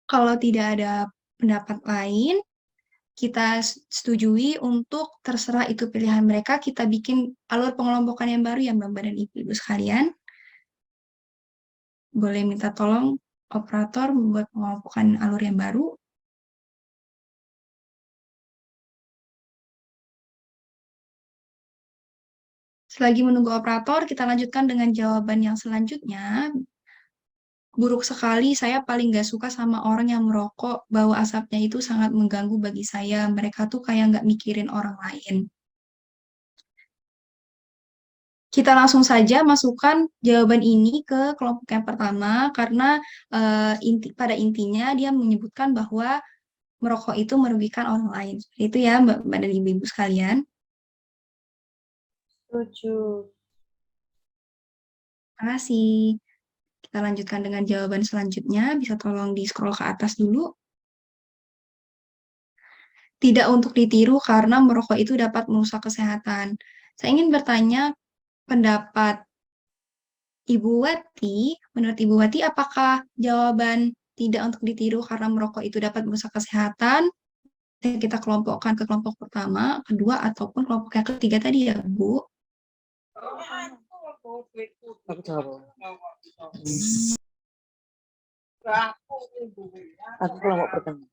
Kalau tidak ada pendapat lain, kita setujui untuk terserah itu pilihan mereka, kita bikin alur pengelompokan yang baru ya Bapak dan Ibu-Ibu sekalian. Boleh minta tolong operator membuat pengelompokan alur yang baru. Selagi menunggu operator, kita lanjutkan dengan jawaban yang selanjutnya. Buruk sekali, saya paling gak suka sama orang yang merokok, bau asapnya itu sangat mengganggu bagi saya. Mereka tuh kayak gak mikirin orang lain. Kita langsung saja masukkan jawaban ini ke kelompok yang pertama, karena pada intinya dia menyebutkan bahwa merokok itu merugikan orang lain. Itu ya Mbak dan Ibu-Ibu sekalian. Setuju. Terima kasih. Kita lanjutkan dengan jawaban selanjutnya. Bisa tolong di-scroll ke atas dulu. Tidak untuk ditiru karena merokok itu dapat merusak kesehatan. Saya ingin bertanya pendapat Ibu Wati. Menurut Ibu Wati, apakah jawaban tidak untuk ditiru karena merokok itu dapat merusak kesehatan kita kelompokkan ke kelompok pertama, kedua, ataupun kelompok yang ketiga tadi ya, Bu? Aku jawab. Aku kelompok pertama.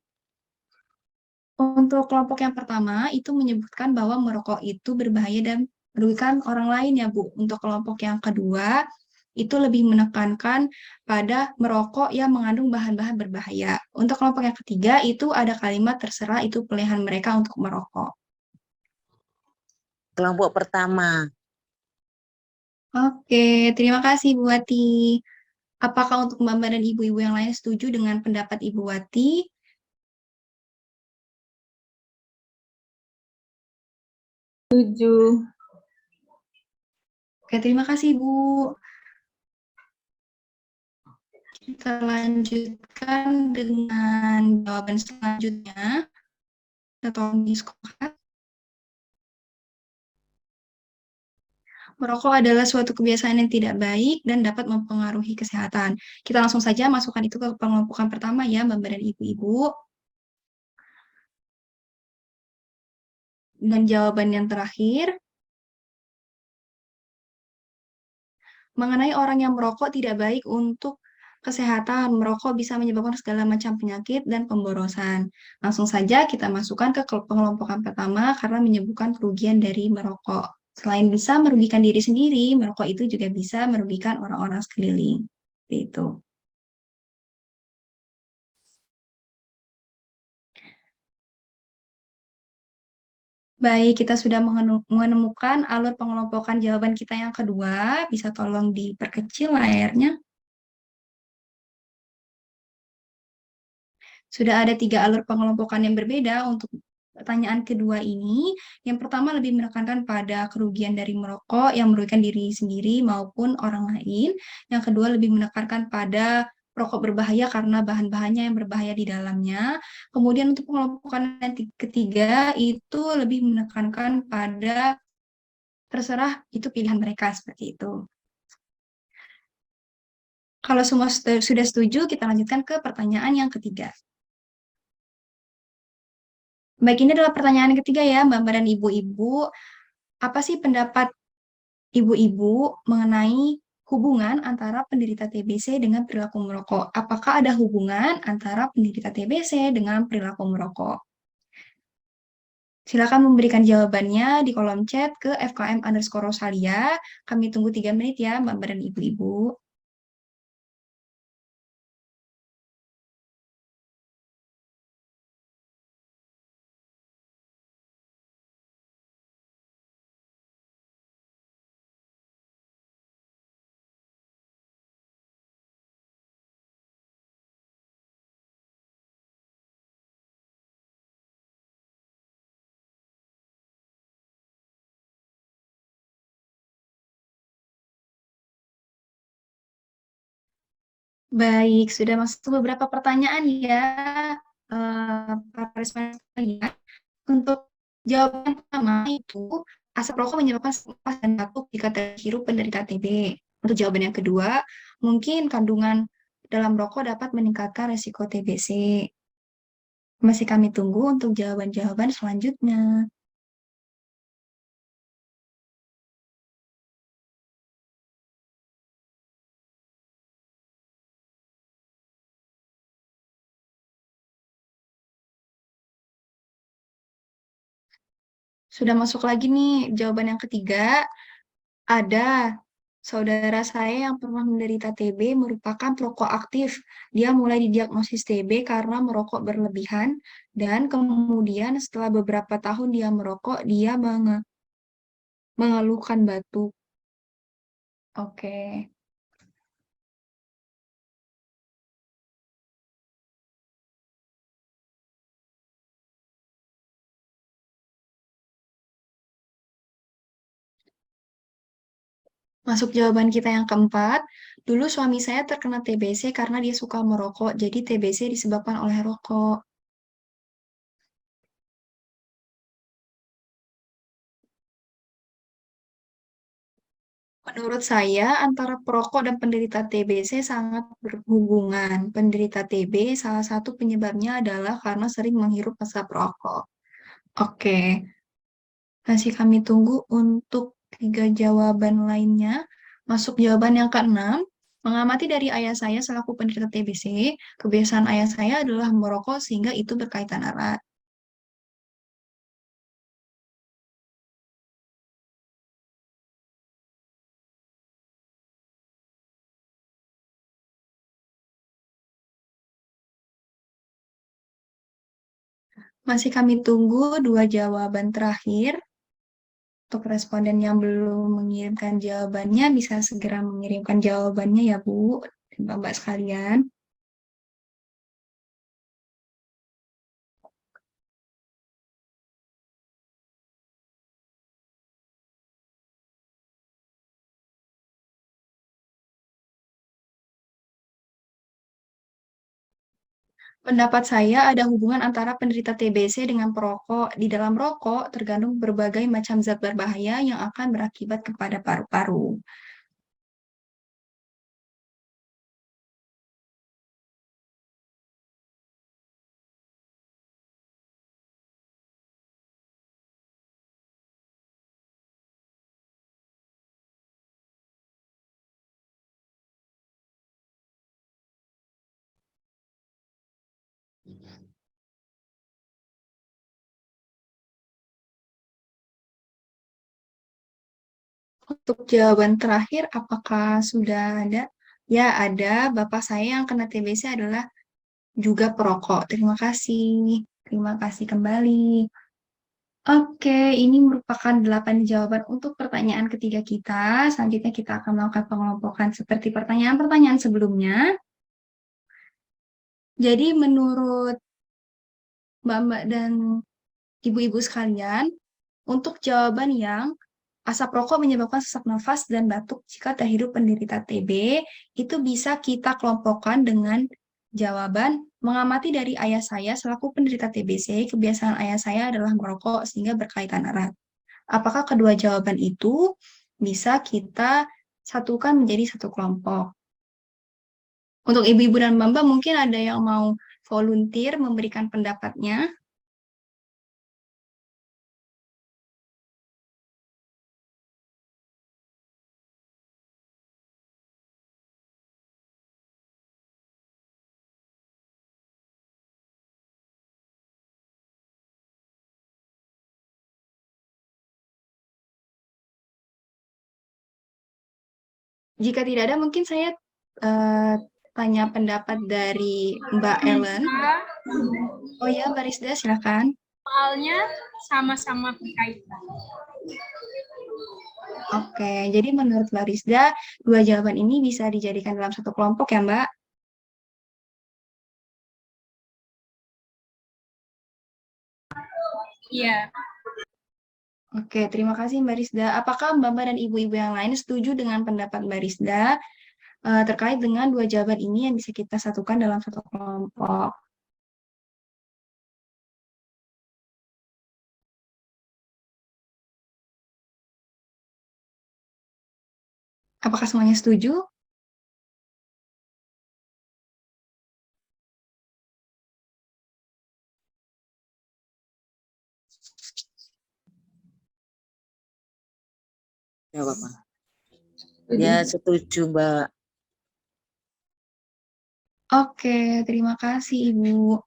Untuk kelompok yang pertama, itu menyebutkan bahwa merokok itu berbahaya dan merugikan orang lain ya, Bu. Untuk kelompok yang kedua, itu lebih menekankan pada merokok yang mengandung bahan-bahan berbahaya. Untuk kelompok yang ketiga, itu ada kalimat terserah itu pilihan mereka untuk merokok. Kelompok pertama. Oke, terima kasih Bu Wati. Apakah untuk Mbak dan Ibu-Ibu yang lain setuju dengan pendapat Ibu Wati? Setuju. Oke, terima kasih Bu. Kita lanjutkan dengan jawaban selanjutnya. Kita tolong di-scroll. Merokok adalah suatu kebiasaan yang tidak baik dan dapat mempengaruhi kesehatan. Kita langsung saja masukkan itu ke pengelompokan pertama ya, Bapak dan Ibu-Ibu. Dan jawaban yang terakhir, mengenai orang yang merokok tidak baik untuk kesehatan. Merokok bisa menyebabkan segala macam penyakit dan pemborosan. Langsung saja kita masukkan ke pengelompokan pertama karena menyebutkan kerugian dari merokok. Selain bisa merugikan diri sendiri, merokok itu juga bisa merugikan orang-orang sekeliling. Itu. Baik, kita sudah menemukan alur pengelompokan jawaban kita yang kedua. Bisa tolong diperkecil layarnya. Sudah ada 3 alur pengelompokan yang berbeda untuk pertanyaan kedua ini. Yang pertama lebih menekankan pada kerugian dari merokok yang merugikan diri sendiri maupun orang lain. Yang kedua lebih menekankan pada rokok berbahaya karena bahan-bahannya yang berbahaya di dalamnya. Kemudian untuk pengelompokan yang ketiga itu lebih menekankan pada terserah itu pilihan mereka seperti itu. Kalau semua sudah setuju, kita lanjutkan ke pertanyaan yang ketiga. Baik, ini adalah pertanyaan ketiga ya, Mbak dan Ibu-Ibu. Apa sih pendapat Ibu-Ibu mengenai hubungan antara penderita TBC dengan perilaku merokok? Apakah ada hubungan antara penderita TBC dengan perilaku merokok? Silakan memberikan jawabannya di kolom chat ke fkm_rosalia. Kami tunggu 3 menit ya, Mbak dan Ibu-Ibu. Baik, sudah masuk beberapa pertanyaan ya, para responden sekalian. Untuk jawaban pertama itu, asap rokok menyebabkan lepas dan batuk jika terhirup penderita TB. Untuk jawaban yang kedua, mungkin kandungan dalam rokok dapat meningkatkan resiko TBC. Masih kami tunggu untuk jawaban-jawaban selanjutnya. Sudah masuk lagi nih jawaban yang ketiga. Ada saudara saya yang pernah menderita TB merupakan perokok aktif. Dia mulai didiagnosis TB karena merokok berlebihan dan kemudian setelah beberapa tahun dia merokok, dia mengeluhkan batuk. Oke. Masuk jawaban kita yang keempat. Dulu suami saya terkena TBC karena dia suka merokok, jadi TBC disebabkan oleh rokok. Menurut saya, antara perokok dan penderita TBC sangat berhubungan. Penderita TB salah satu penyebabnya adalah karena sering menghirup asap rokok. Oke, masih kami tunggu untuk 3 jawaban lainnya. Masuk jawaban yang keenam. Mengamati dari ayah saya selaku penderita TBC, kebiasaan ayah saya adalah merokok sehingga itu berkaitan erat. Masih kami tunggu 2 jawaban terakhir. Untuk responden yang belum mengirimkan jawabannya, bisa segera mengirimkan jawabannya ya Bu dan Bapak sekalian. Pendapat saya ada hubungan antara penderita TBC dengan perokok. Di dalam rokok terkandung berbagai macam zat berbahaya yang akan berakibat kepada paru-paru. Untuk jawaban terakhir, apakah sudah ada? Ya, ada. Bapak saya yang kena TBC adalah juga perokok. Terima kasih. Terima kasih kembali. Oke, ini merupakan 8 jawaban untuk pertanyaan ketiga kita. Selanjutnya kita akan melakukan pengelompokan seperti pertanyaan-pertanyaan sebelumnya. Jadi menurut Mbak-mbak dan ibu-ibu sekalian, untuk jawaban yang asap rokok menyebabkan sesak nafas dan batuk jika terhirup penderita TB, itu bisa kita kelompokkan dengan jawaban mengamati dari ayah saya selaku penderita TBC, kebiasaan ayah saya adalah merokok sehingga berkaitan erat. Apakah kedua jawaban itu bisa kita satukan menjadi satu kelompok? Untuk ibu-ibu dan mbak-mbak mungkin ada yang mau volunteer memberikan pendapatnya. Jika tidak ada, mungkin saya tanya pendapat dari Mbak Ellen. Oh ya, Mbak Rizda, silakan. Soalnya sama-sama berkaitan. Oke, jadi menurut Mbak Rizda, 2 jawaban ini bisa dijadikan dalam satu kelompok ya, Mbak? Iya. Oke, terima kasih Mbak Rizda. Apakah Mbak-mbak dan ibu-ibu yang lain setuju dengan pendapat Mbak Rizda terkait dengan 2 jawaban ini yang bisa kita satukan dalam satu kelompok? Apakah semuanya setuju? Gak apa-apa. Ya, setuju, Mbak. Oke, terima kasih Ibu.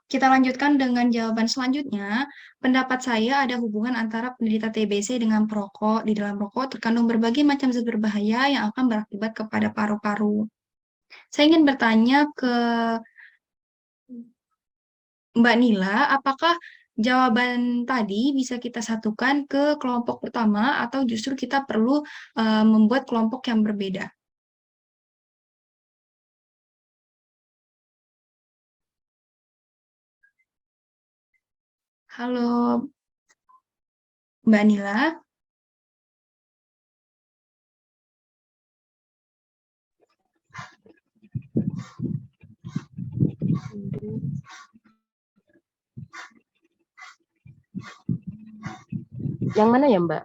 Kita lanjutkan dengan jawaban selanjutnya. Pendapat saya ada hubungan antara penderita TBC dengan perokok. Di dalam rokok terkandung berbagai macam zat berbahaya yang akan berakibat kepada paru-paru. Saya ingin bertanya ke Mbak Nila, apakah jawaban tadi bisa kita satukan ke kelompok pertama atau justru kita perlu membuat kelompok yang berbeda? Halo, Mbak Nila. Yang mana ya, Mbak?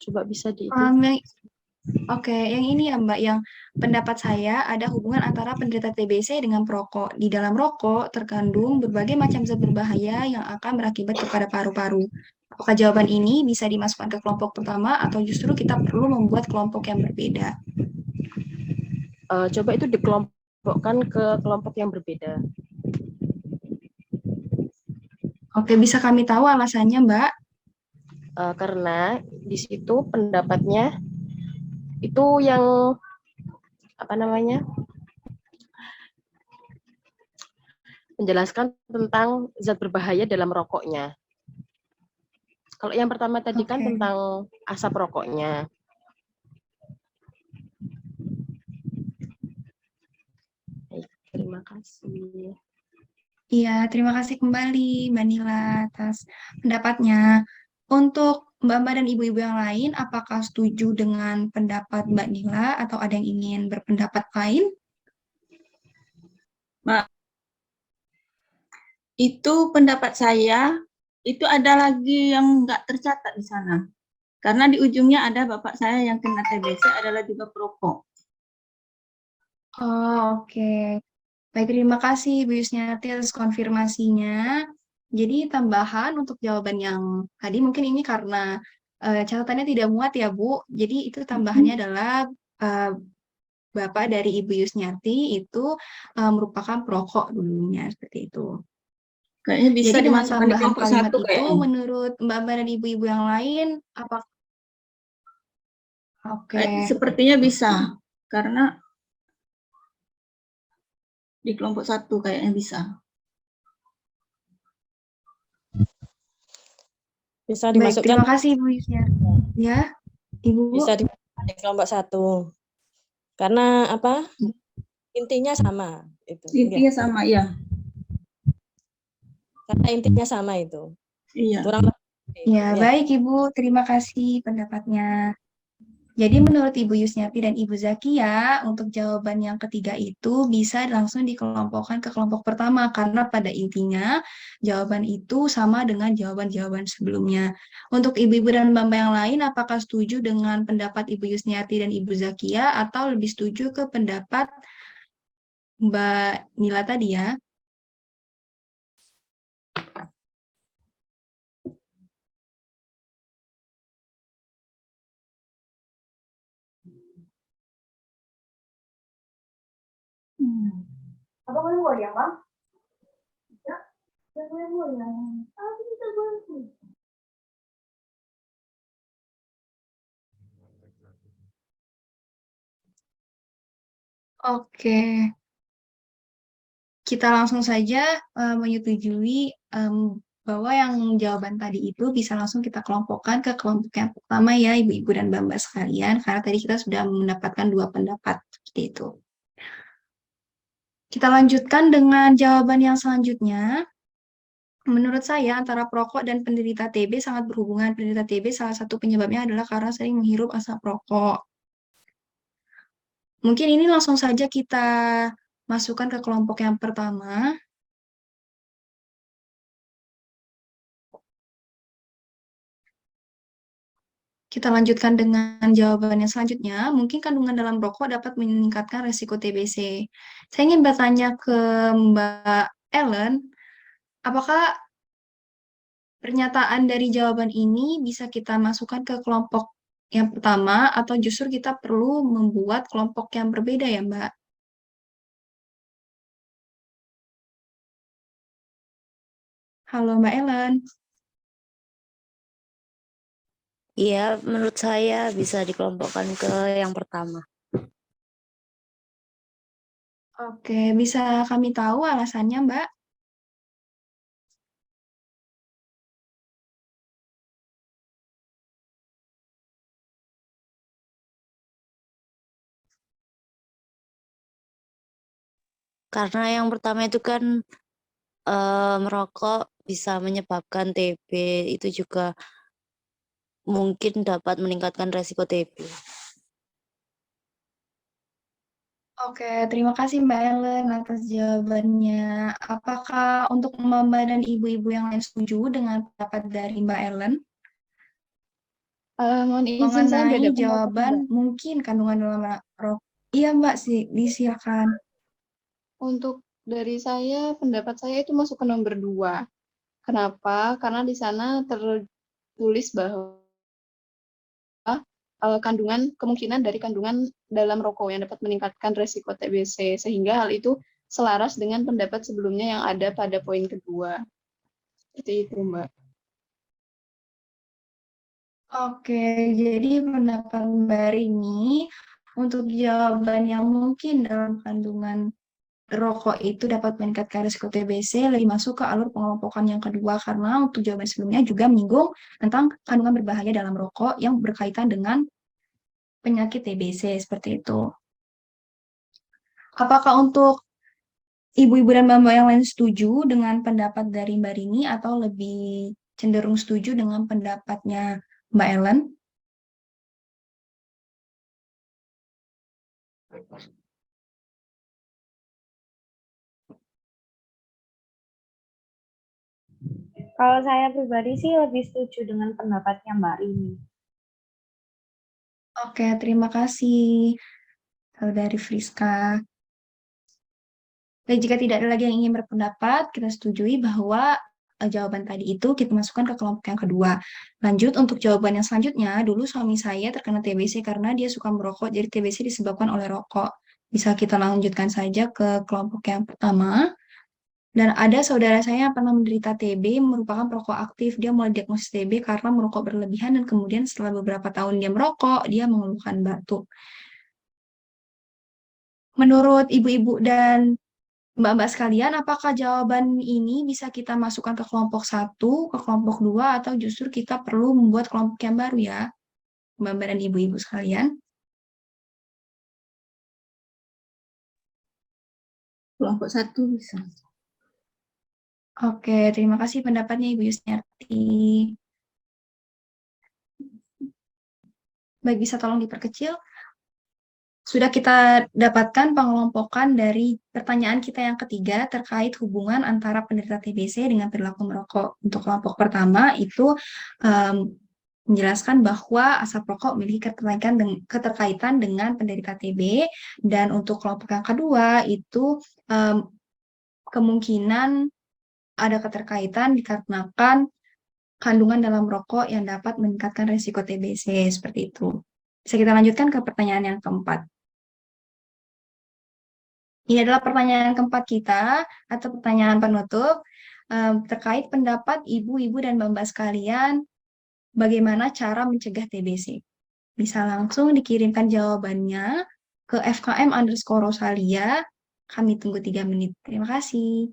Coba bisa di itu. Oke, yang ini ya Mbak, yang pendapat saya ada hubungan antara penderita TBC dengan perokok. Di dalam rokok terkandung berbagai macam zat berbahaya yang akan berakibat kepada paru-paru. Apakah jawaban ini bisa dimasukkan ke kelompok pertama atau justru kita perlu membuat kelompok yang berbeda? Coba itu dikelompokkan ke kelompok yang berbeda. Oke, bisa kami tahu alasannya, Mbak? Karena di situ pendapatnya itu yang apa namanya, menjelaskan tentang zat berbahaya dalam rokoknya. Kalau yang pertama tadi kan tentang asap rokoknya. Baik, terima kasih. Iya, terima kasih kembali Mbak Nila atas pendapatnya. Untuk Mbak-mbak dan ibu-ibu yang lain, apakah setuju dengan pendapat Mbak Nila atau ada yang ingin berpendapat lain? Mbak, itu pendapat saya, itu ada lagi yang nggak tercatat di sana. Karena di ujungnya ada bapak saya yang kena TBC adalah juga perokok. Oh, oke. Baik, terima kasih Bu Yusniati atas konfirmasinya. Jadi tambahan untuk jawaban yang tadi mungkin ini karena catatannya tidak muat ya Bu. Jadi itu tambahannya adalah Bapak dari Ibu Yusniati itu merupakan perokok dulunya seperti itu. Kayaknya bisa Jadi dengan dimasukkan di tambahan kelompok kalimat satu itu kayaknya. menurut Mbak-mbak dan ibu-ibu yang lain apa? Oke. Sepertinya bisa, karena di kelompok satu kayaknya bisa. Bisa Baik, dimasukkan. terima kasih Ibu Yusniati. Ya, Ibu. Bisa dimasukkan di kelompok satu. Karena apa? Intinya sama itu. Intinya sama, ya. Karena intinya sama itu. Iya. Kurang Ya, baik Ibu, terima kasih pendapatnya. Jadi menurut Ibu Yusniati dan Ibu Zakia, untuk jawaban yang ketiga itu bisa langsung dikelompokkan ke kelompok pertama, karena pada intinya jawaban itu sama dengan jawaban-jawaban sebelumnya. Untuk ibu-ibu dan mbak-mbak yang lain, apakah setuju dengan pendapat Ibu Yusniati dan Ibu Zakia, atau lebih setuju ke pendapat Mbak Nila tadi ya? Apa boleh buat ya, Bang? Ya, boleh buat ya. Tapi kita bantu. Oke. Kita langsung saja menyetujui bahwa yang jawaban tadi itu bisa langsung kita kelompokkan ke kelompok yang pertama ya, ibu-ibu dan mbak-mbak sekalian, karena tadi kita sudah mendapatkan dua pendapat seperti itu. Kita lanjutkan dengan jawaban yang selanjutnya. Menurut saya, antara perokok dan penderita TB sangat berhubungan. Penderita TB salah satu penyebabnya adalah karena sering menghirup asap rokok. Mungkin ini langsung saja kita masukkan ke kelompok yang pertama. Kita lanjutkan dengan jawabannya selanjutnya. Mungkin kandungan dalam rokok dapat meningkatkan resiko TBC. Saya ingin bertanya ke Mbak Ellen, apakah pernyataan dari jawaban ini bisa kita masukkan ke kelompok yang pertama atau justru kita perlu membuat kelompok yang berbeda ya, Mbak? Halo, Mbak Ellen. Iya, menurut saya bisa dikelompokkan ke yang pertama. Oke, bisa kami tahu alasannya, Mbak? Karena yang pertama itu kan merokok bisa menyebabkan TB, itu juga mungkin dapat meningkatkan resiko TB. Oke, terima kasih Mbak Ellen atas jawabannya. Apakah untuk Mbak dan ibu-ibu yang lain setuju dengan pendapat dari Mbak Ellen Mohon izin, saya mengenai beda pendapat, jawaban Mbak. mungkin kandungan dalam rokok? Iya Mbak, sih, disilakan. Untuk dari saya, pendapat saya itu masuk ke nomor 2. Kenapa? Karena di sana tertulis bahwa kemungkinan dari kandungan dalam rokok yang dapat meningkatkan resiko TBC, sehingga hal itu selaras dengan pendapat sebelumnya yang ada pada poin kedua. Seperti itu, Mbak. Oke, jadi pendapat Mbak Rini untuk jawaban yang mungkin dalam kandungan rokok itu dapat meningkatkan risiko TBC lebih masuk ke alur pengelompokan yang kedua karena untuk jawaban sebelumnya juga menyinggung tentang kandungan berbahaya dalam rokok yang berkaitan dengan penyakit TBC seperti itu. Apakah untuk ibu-ibu dan mbak-mbak yang lain setuju dengan pendapat dari Mbak Rini atau lebih cenderung setuju dengan pendapatnya Mbak Ellen? Kalau saya pribadi sih lebih setuju dengan pendapatnya Mbak Rini. Oke, terima kasih dari Friska. Dan jika tidak ada lagi yang ingin berpendapat, kita setujui bahwa jawaban tadi itu kita masukkan ke kelompok yang kedua. Lanjut untuk jawaban yang selanjutnya, dulu suami saya terkena TBC karena dia suka merokok, jadi TBC disebabkan oleh rokok. Bisa kita lanjutkan saja ke kelompok yang pertama. Dan ada saudara saya yang pernah menderita TB, merupakan perokok aktif. Dia mulai diagnosis TB karena merokok berlebihan dan kemudian setelah beberapa tahun dia merokok, dia mengeluhkan batuk. Menurut ibu-ibu dan Mbak-mbak sekalian, apakah jawaban ini bisa kita masukkan ke kelompok satu, ke kelompok dua, atau justru kita perlu membuat kelompok yang baru ya, Mbak-mbak dan ibu-ibu sekalian? Kelompok 1 bisa. Oke, terima kasih pendapatnya Ibu Yusniarti. Baik, bisa tolong diperkecil? Sudah kita dapatkan pengelompokan dari pertanyaan kita yang ketiga terkait hubungan antara penderita TBC dengan perilaku merokok. Untuk kelompok pertama itu menjelaskan bahwa asap rokok memiliki keterkaitan dengan penderita TB, dan untuk kelompok yang kedua itu kemungkinan ada keterkaitan dikarenakan kandungan dalam rokok yang dapat meningkatkan risiko TBC seperti itu. Bisa kita lanjutkan ke pertanyaan yang keempat. Ini adalah pertanyaan keempat kita atau pertanyaan penutup terkait pendapat ibu-ibu dan mbak-mbak sekalian bagaimana cara mencegah TBC. Bisa langsung dikirimkan jawabannya ke fkm_rosalia. Kami tunggu 3 menit. Terima kasih.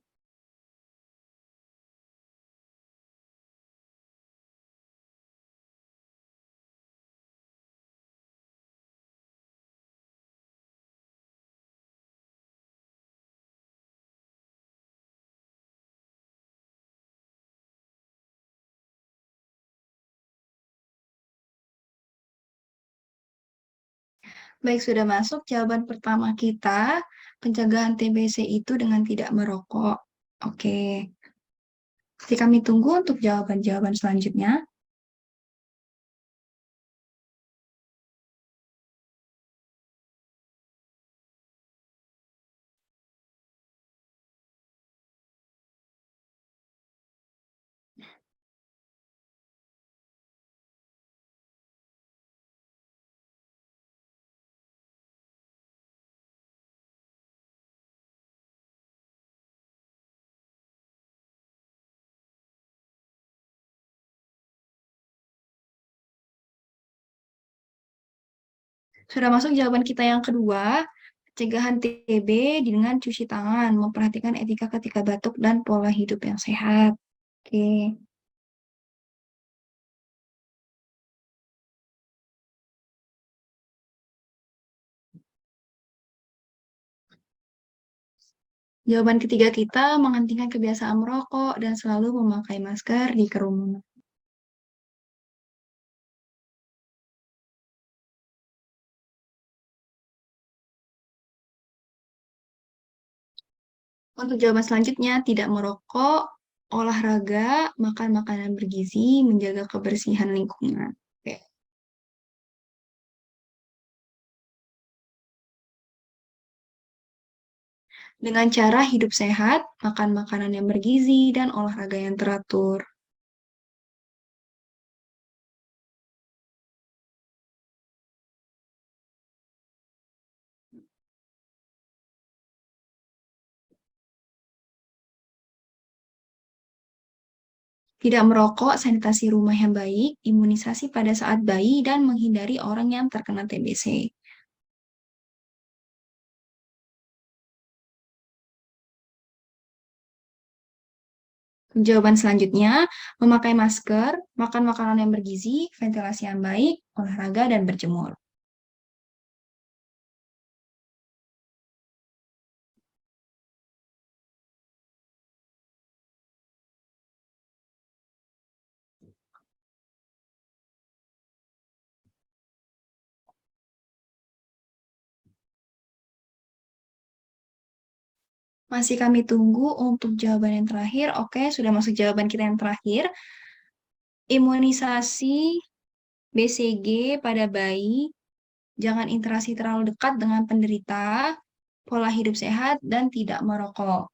Baik, sudah masuk jawaban pertama kita, pencegahan TBC itu dengan tidak merokok. Oke. Jadi kami tunggu untuk jawaban-jawaban selanjutnya. Sudah masuk jawaban kita yang kedua, pencegahan TB dengan cuci tangan, memperhatikan etika ketika batuk dan pola hidup yang sehat. Oke. Jawaban ketiga kita menghentikan kebiasaan merokok dan selalu memakai masker di kerumunan. Untuk jawaban selanjutnya, tidak merokok, olahraga, makan makanan bergizi, menjaga kebersihan lingkungan. Oke. Dengan cara hidup sehat, makan makanan yang bergizi, dan olahraga yang teratur. Tidak merokok, sanitasi rumah yang baik, imunisasi pada saat bayi, dan menghindari orang yang terkena TBC. Jawaban selanjutnya, memakai masker, makan makanan yang bergizi, ventilasi yang baik, olahraga, dan berjemur. Masih kami tunggu untuk jawaban yang terakhir. Oke, sudah masuk jawaban kita yang terakhir. Imunisasi BCG pada bayi, jangan interaksi terlalu dekat dengan penderita, pola hidup sehat, dan tidak merokok.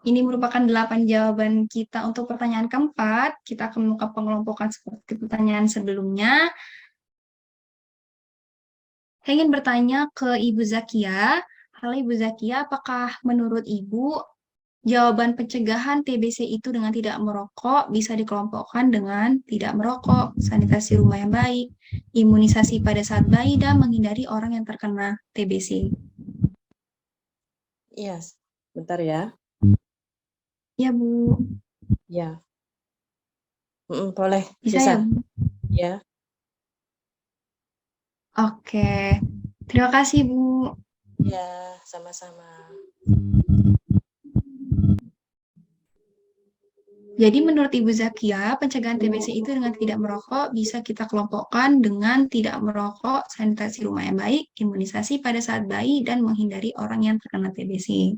Ini merupakan 8 jawaban kita untuk pertanyaan keempat. Kita akan melakukan pengelompokan seperti pertanyaan sebelumnya. Saya ingin bertanya ke Ibu Zakia. Halo Ibu Zakia, apakah menurut Ibu jawaban pencegahan TBC itu dengan tidak merokok bisa dikelompokkan dengan tidak merokok, sanitasi rumah yang baik, imunisasi pada saat bayi, dan menghindari orang yang terkena TBC? Iya, bentar ya. Ya, Bu. Ya. Boleh. Bisa ya, Bu? Ya. Oke. Terima kasih, Bu. Ya, sama-sama. Jadi menurut Ibu Zakia, pencegahan TBC itu dengan tidak merokok bisa kita kelompokkan dengan tidak merokok, sanitasi rumah yang baik, imunisasi pada saat bayi, dan menghindari orang yang terkena TBC.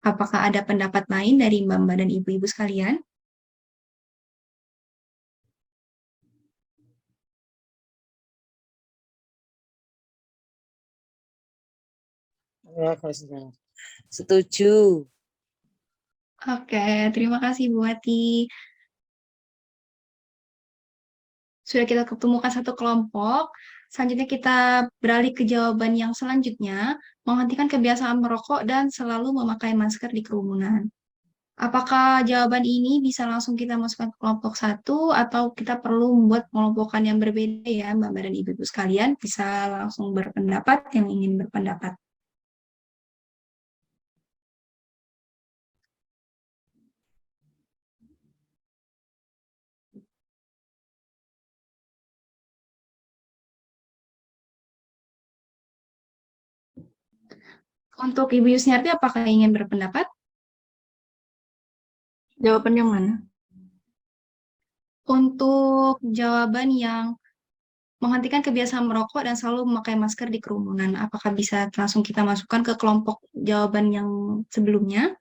Apakah ada pendapat lain dari Mbak-mbak dan ibu-ibu sekalian? Setuju. Oke, terima kasih Bu Wati. Sudah kita ketemukan satu kelompok. Selanjutnya kita beralih ke jawaban yang selanjutnya, menghentikan kebiasaan merokok dan selalu memakai masker di kerumunan. Apakah jawaban ini bisa langsung kita masukkan ke kelompok satu atau kita perlu membuat pengelompokan yang berbeda ya, Mbak dan Ibu-ibu sekalian? Bisa langsung berpendapat yang ingin berpendapat. Untuk Ibu Yusniarti, apakah ingin berpendapat? Jawaban yang mana? Untuk jawaban yang menghentikan kebiasaan merokok dan selalu memakai masker di kerumunan, apakah bisa langsung kita masukkan ke kelompok jawaban yang sebelumnya?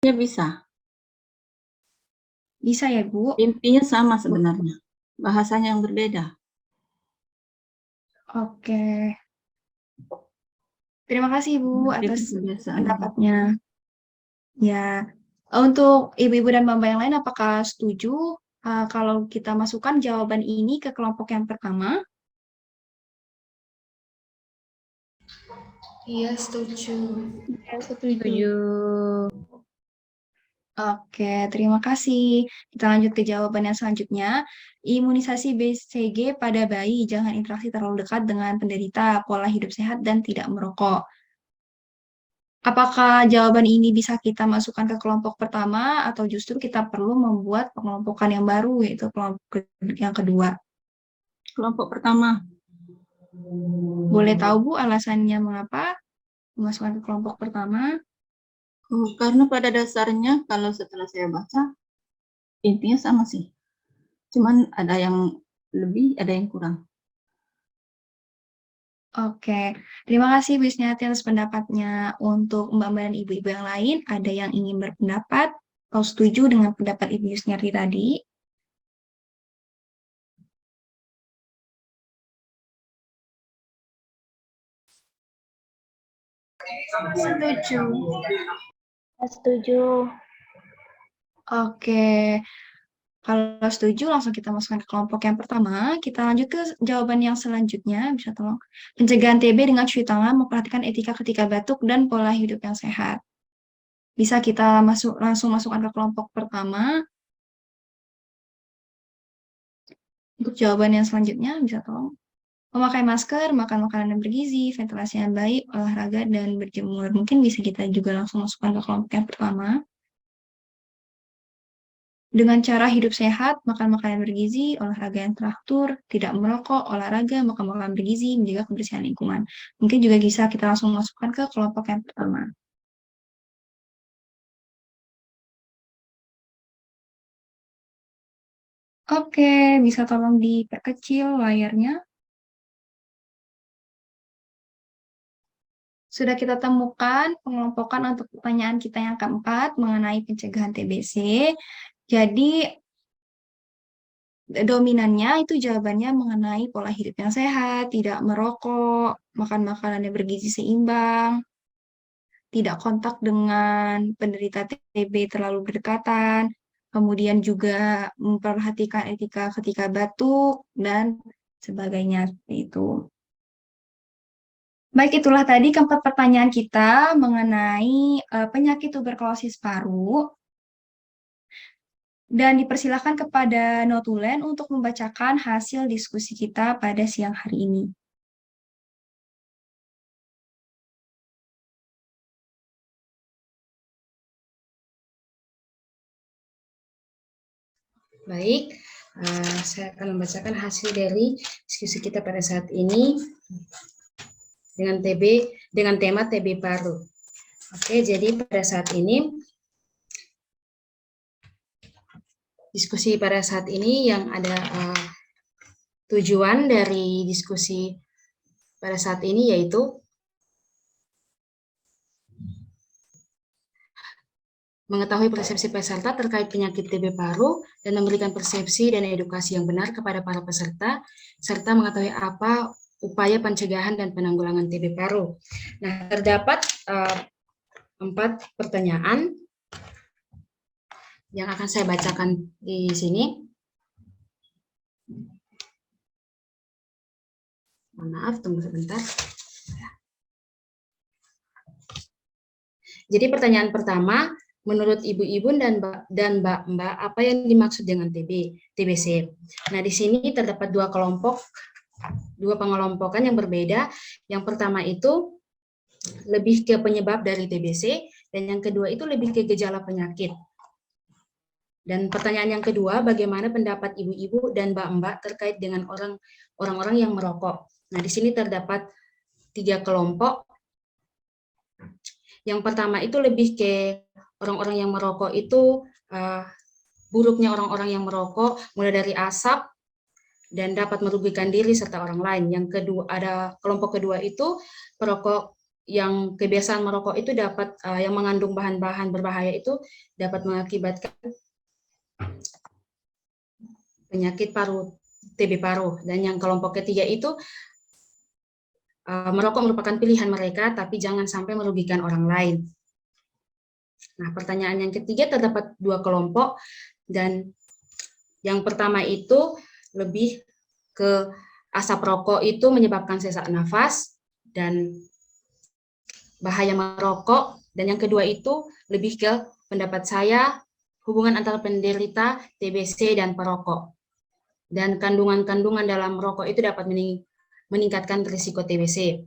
Ya bisa. Bisa ya, Bu? Intinya sama sebenarnya. Bahasanya yang berbeda. Oke. Terima kasih, Bu, atas pendapatnya. Ya, untuk ibu-ibu dan bapak yang lain, apakah setuju kalau kita masukkan jawaban ini ke kelompok yang pertama? Iya, setuju. Iya, setuju. Oke, terima kasih. Kita lanjut ke jawaban yang selanjutnya. Imunisasi BCG pada bayi, jangan interaksi terlalu dekat dengan penderita, pola hidup sehat, dan tidak merokok. Apakah jawaban ini bisa kita masukkan ke kelompok pertama, atau justru kita perlu membuat pengelompokan yang baru, yaitu kelompok yang kedua? Kelompok pertama. Boleh tahu, Bu, alasannya mengapa memasukkan ke kelompok pertama? Karena pada dasarnya kalau setelah saya baca, intinya sama sih. Cuman ada yang lebih, ada yang kurang. Oke, terima kasih Bu Yusniati atas pendapatnya. Untuk Mbak-mbak dan ibu-ibu yang lain, ada yang ingin berpendapat atau setuju dengan pendapat Ibu Yusniati tadi? Setuju. Setuju. Oke, kalau setuju langsung kita masukkan ke kelompok yang pertama. Kita lanjut ke jawaban yang selanjutnya. Bisa tolong. Pencegahan TB dengan cuci tangan, memperhatikan etika ketika batuk, dan pola hidup yang sehat. Bisa kita langsung masukkan ke kelompok pertama. Untuk jawaban yang selanjutnya, bisa tolong. Memakai masker, makan makanan yang bergizi, ventilasi yang baik, olahraga, dan berjemur. Mungkin bisa kita juga langsung masukkan ke kelompok yang pertama. Dengan cara hidup sehat, makan makanan bergizi, olahraga yang teratur, tidak merokok, olahraga, makan makanan bergizi, menjaga kebersihan lingkungan. Mungkin juga bisa kita langsung masukkan ke kelompok yang pertama. Oke, bisa tolong diperkecil layarnya. Sudah kita temukan pengelompokan untuk pertanyaan kita yang keempat mengenai pencegahan TBC. Jadi, dominannya itu jawabannya mengenai pola hidup yang sehat, tidak merokok, makan makanan yang bergizi seimbang, tidak kontak dengan penderita TB terlalu berdekatan, kemudian juga memperhatikan etika ketika batuk, dan sebagainya. Seperti itu. Baik, itulah tadi keempat pertanyaan kita mengenai penyakit tuberkulosis paru. Dan dipersilakan kepada notulen untuk membacakan hasil diskusi kita pada siang hari ini. Baik, saya akan membacakan hasil dari diskusi kita pada saat ini dengan tema TB paru. Oke, jadi pada saat ini diskusi pada saat ini yang ada tujuan dari diskusi pada saat ini yaitu mengetahui persepsi peserta terkait penyakit TB paru dan memberikan persepsi dan edukasi yang benar kepada para peserta, serta mengetahui apa upaya pencegahan dan penanggulangan TB paru. Nah, terdapat 4 pertanyaan yang akan saya bacakan di sini. Maaf, tunggu sebentar. Jadi pertanyaan pertama, menurut ibu-ibu dan mbak-mbak, apa yang dimaksud dengan TBC? Nah, di sini terdapat 2 kelompok, 2 pengelompokan yang berbeda. Yang pertama itu lebih ke penyebab dari TBC, dan yang kedua itu lebih ke gejala penyakit. Dan pertanyaan yang kedua, bagaimana pendapat ibu-ibu dan mbak-mbak terkait dengan orang-orang yang merokok? Nah, di sini terdapat 3 kelompok. Yang pertama itu lebih ke orang-orang yang merokok itu buruknya orang-orang yang merokok mulai dari asap dan dapat merugikan diri serta orang lain. Yang kedua, ada kelompok kedua itu perokok yang kebiasaan merokok itu dapat yang mengandung bahan-bahan berbahaya itu dapat mengakibatkan penyakit paru, TB paru. Dan yang kelompok ketiga itu merokok merupakan pilihan mereka, tapi jangan sampai merugikan orang lain. Nah, pertanyaan yang ketiga terdapat 2 kelompok, dan Yang pertama itu lebih ke asap rokok itu menyebabkan sesak nafas dan bahaya merokok. Dan yang kedua itu lebih ke pendapat saya hubungan antara penderita TBC dan perokok. Dan kandungan-kandungan dalam rokok itu dapat meningkatkan risiko TBC.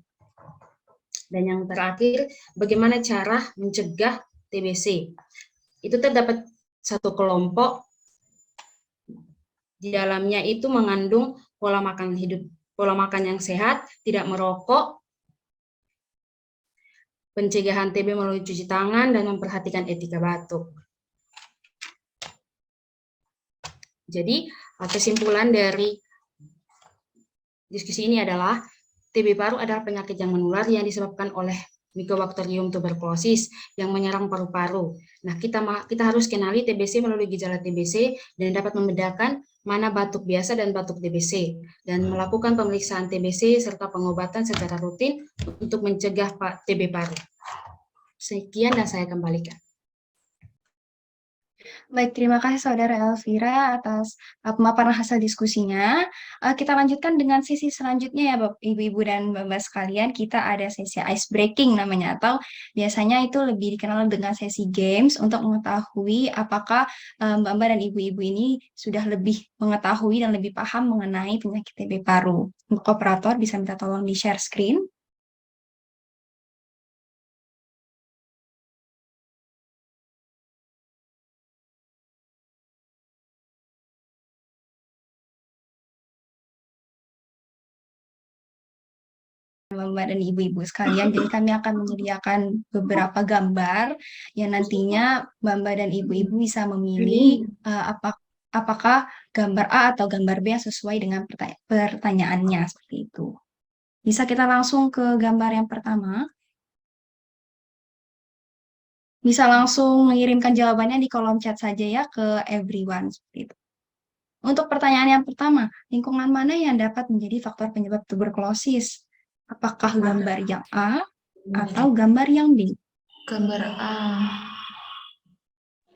Dan yang terakhir, bagaimana cara mencegah TBC? Itu terdapat satu kelompok, di dalamnya itu mengandung pola makan yang sehat, tidak merokok, pencegahan TB melalui cuci tangan, dan memperhatikan etika batuk. Jadi, kesimpulan dari diskusi ini adalah TB paru adalah penyakit yang menular yang disebabkan oleh Mycobacterium tuberculosis yang menyerang paru-paru. Nah, kita harus kenali TBC melalui gejala TBC dan dapat membedakan mana batuk biasa dan batuk TBC, dan melakukan pemeriksaan TBC serta pengobatan secara rutin untuk mencegah TB paru. Sekian dan saya kembalikan. Baik, terima kasih Saudara Elvira atas pemaparan hasil diskusinya. Kita lanjutkan dengan sesi selanjutnya ya Bapak, Ibu-Ibu dan Bapak sekalian. Kita ada sesi ice breaking namanya, atau biasanya itu lebih dikenal dengan sesi games untuk mengetahui apakah Mbak dan Ibu-Ibu ini sudah lebih mengetahui dan lebih paham mengenai penyakit TB paru. Untuk operator bisa minta tolong di share screen. Mbak dan Ibu-Ibu sekalian, jadi kami akan menyediakan beberapa gambar yang nantinya Mbak dan Ibu-Ibu bisa memilih apakah gambar A atau gambar B yang sesuai dengan pertanyaannya, seperti itu. Bisa kita langsung ke gambar yang pertama. Bisa langsung mengirimkan jawabannya di kolom chat saja ya ke everyone, seperti itu. Untuk pertanyaan yang pertama, lingkungan mana yang dapat menjadi faktor penyebab tuberkulosis? Apakah gambar yang A atau gambar yang B? Gambar A.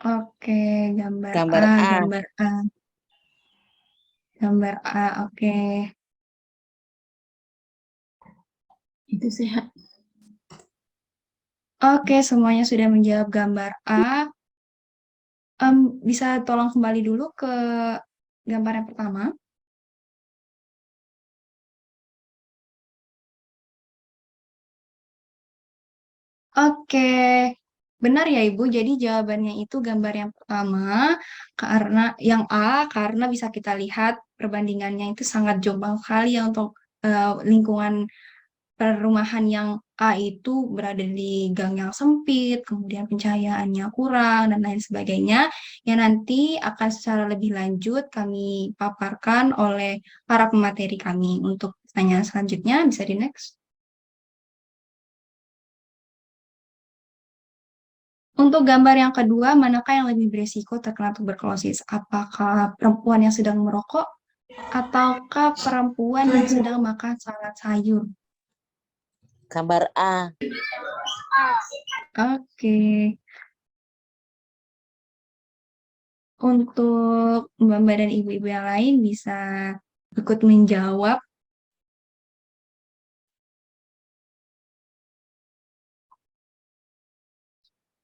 Oke, gambar Gambar A, A. gambar A. Gambar A, oke. Itu sehat. Oke, semuanya sudah menjawab gambar A. Bisa tolong kembali dulu ke gambar yang pertama. Oke, benar ya Ibu. Jadi jawabannya itu gambar yang pertama, karena yang A, karena bisa kita lihat perbandingannya itu sangat jomplang sekali ya untuk lingkungan perumahan yang A itu berada di gang yang sempit, kemudian pencahayaannya kurang, dan lain sebagainya, yang nanti akan secara lebih lanjut kami paparkan oleh para pemateri kami. Untuk pertanyaan selanjutnya, bisa di next. Untuk gambar yang kedua, manakah yang lebih berisiko terkena tuberkulosis? Apakah perempuan yang sedang merokok ataukah perempuan yang sedang makan salad sayur? Gambar A. Oke. Untuk Mbak dan Ibu-Ibu yang lain bisa ikut menjawab.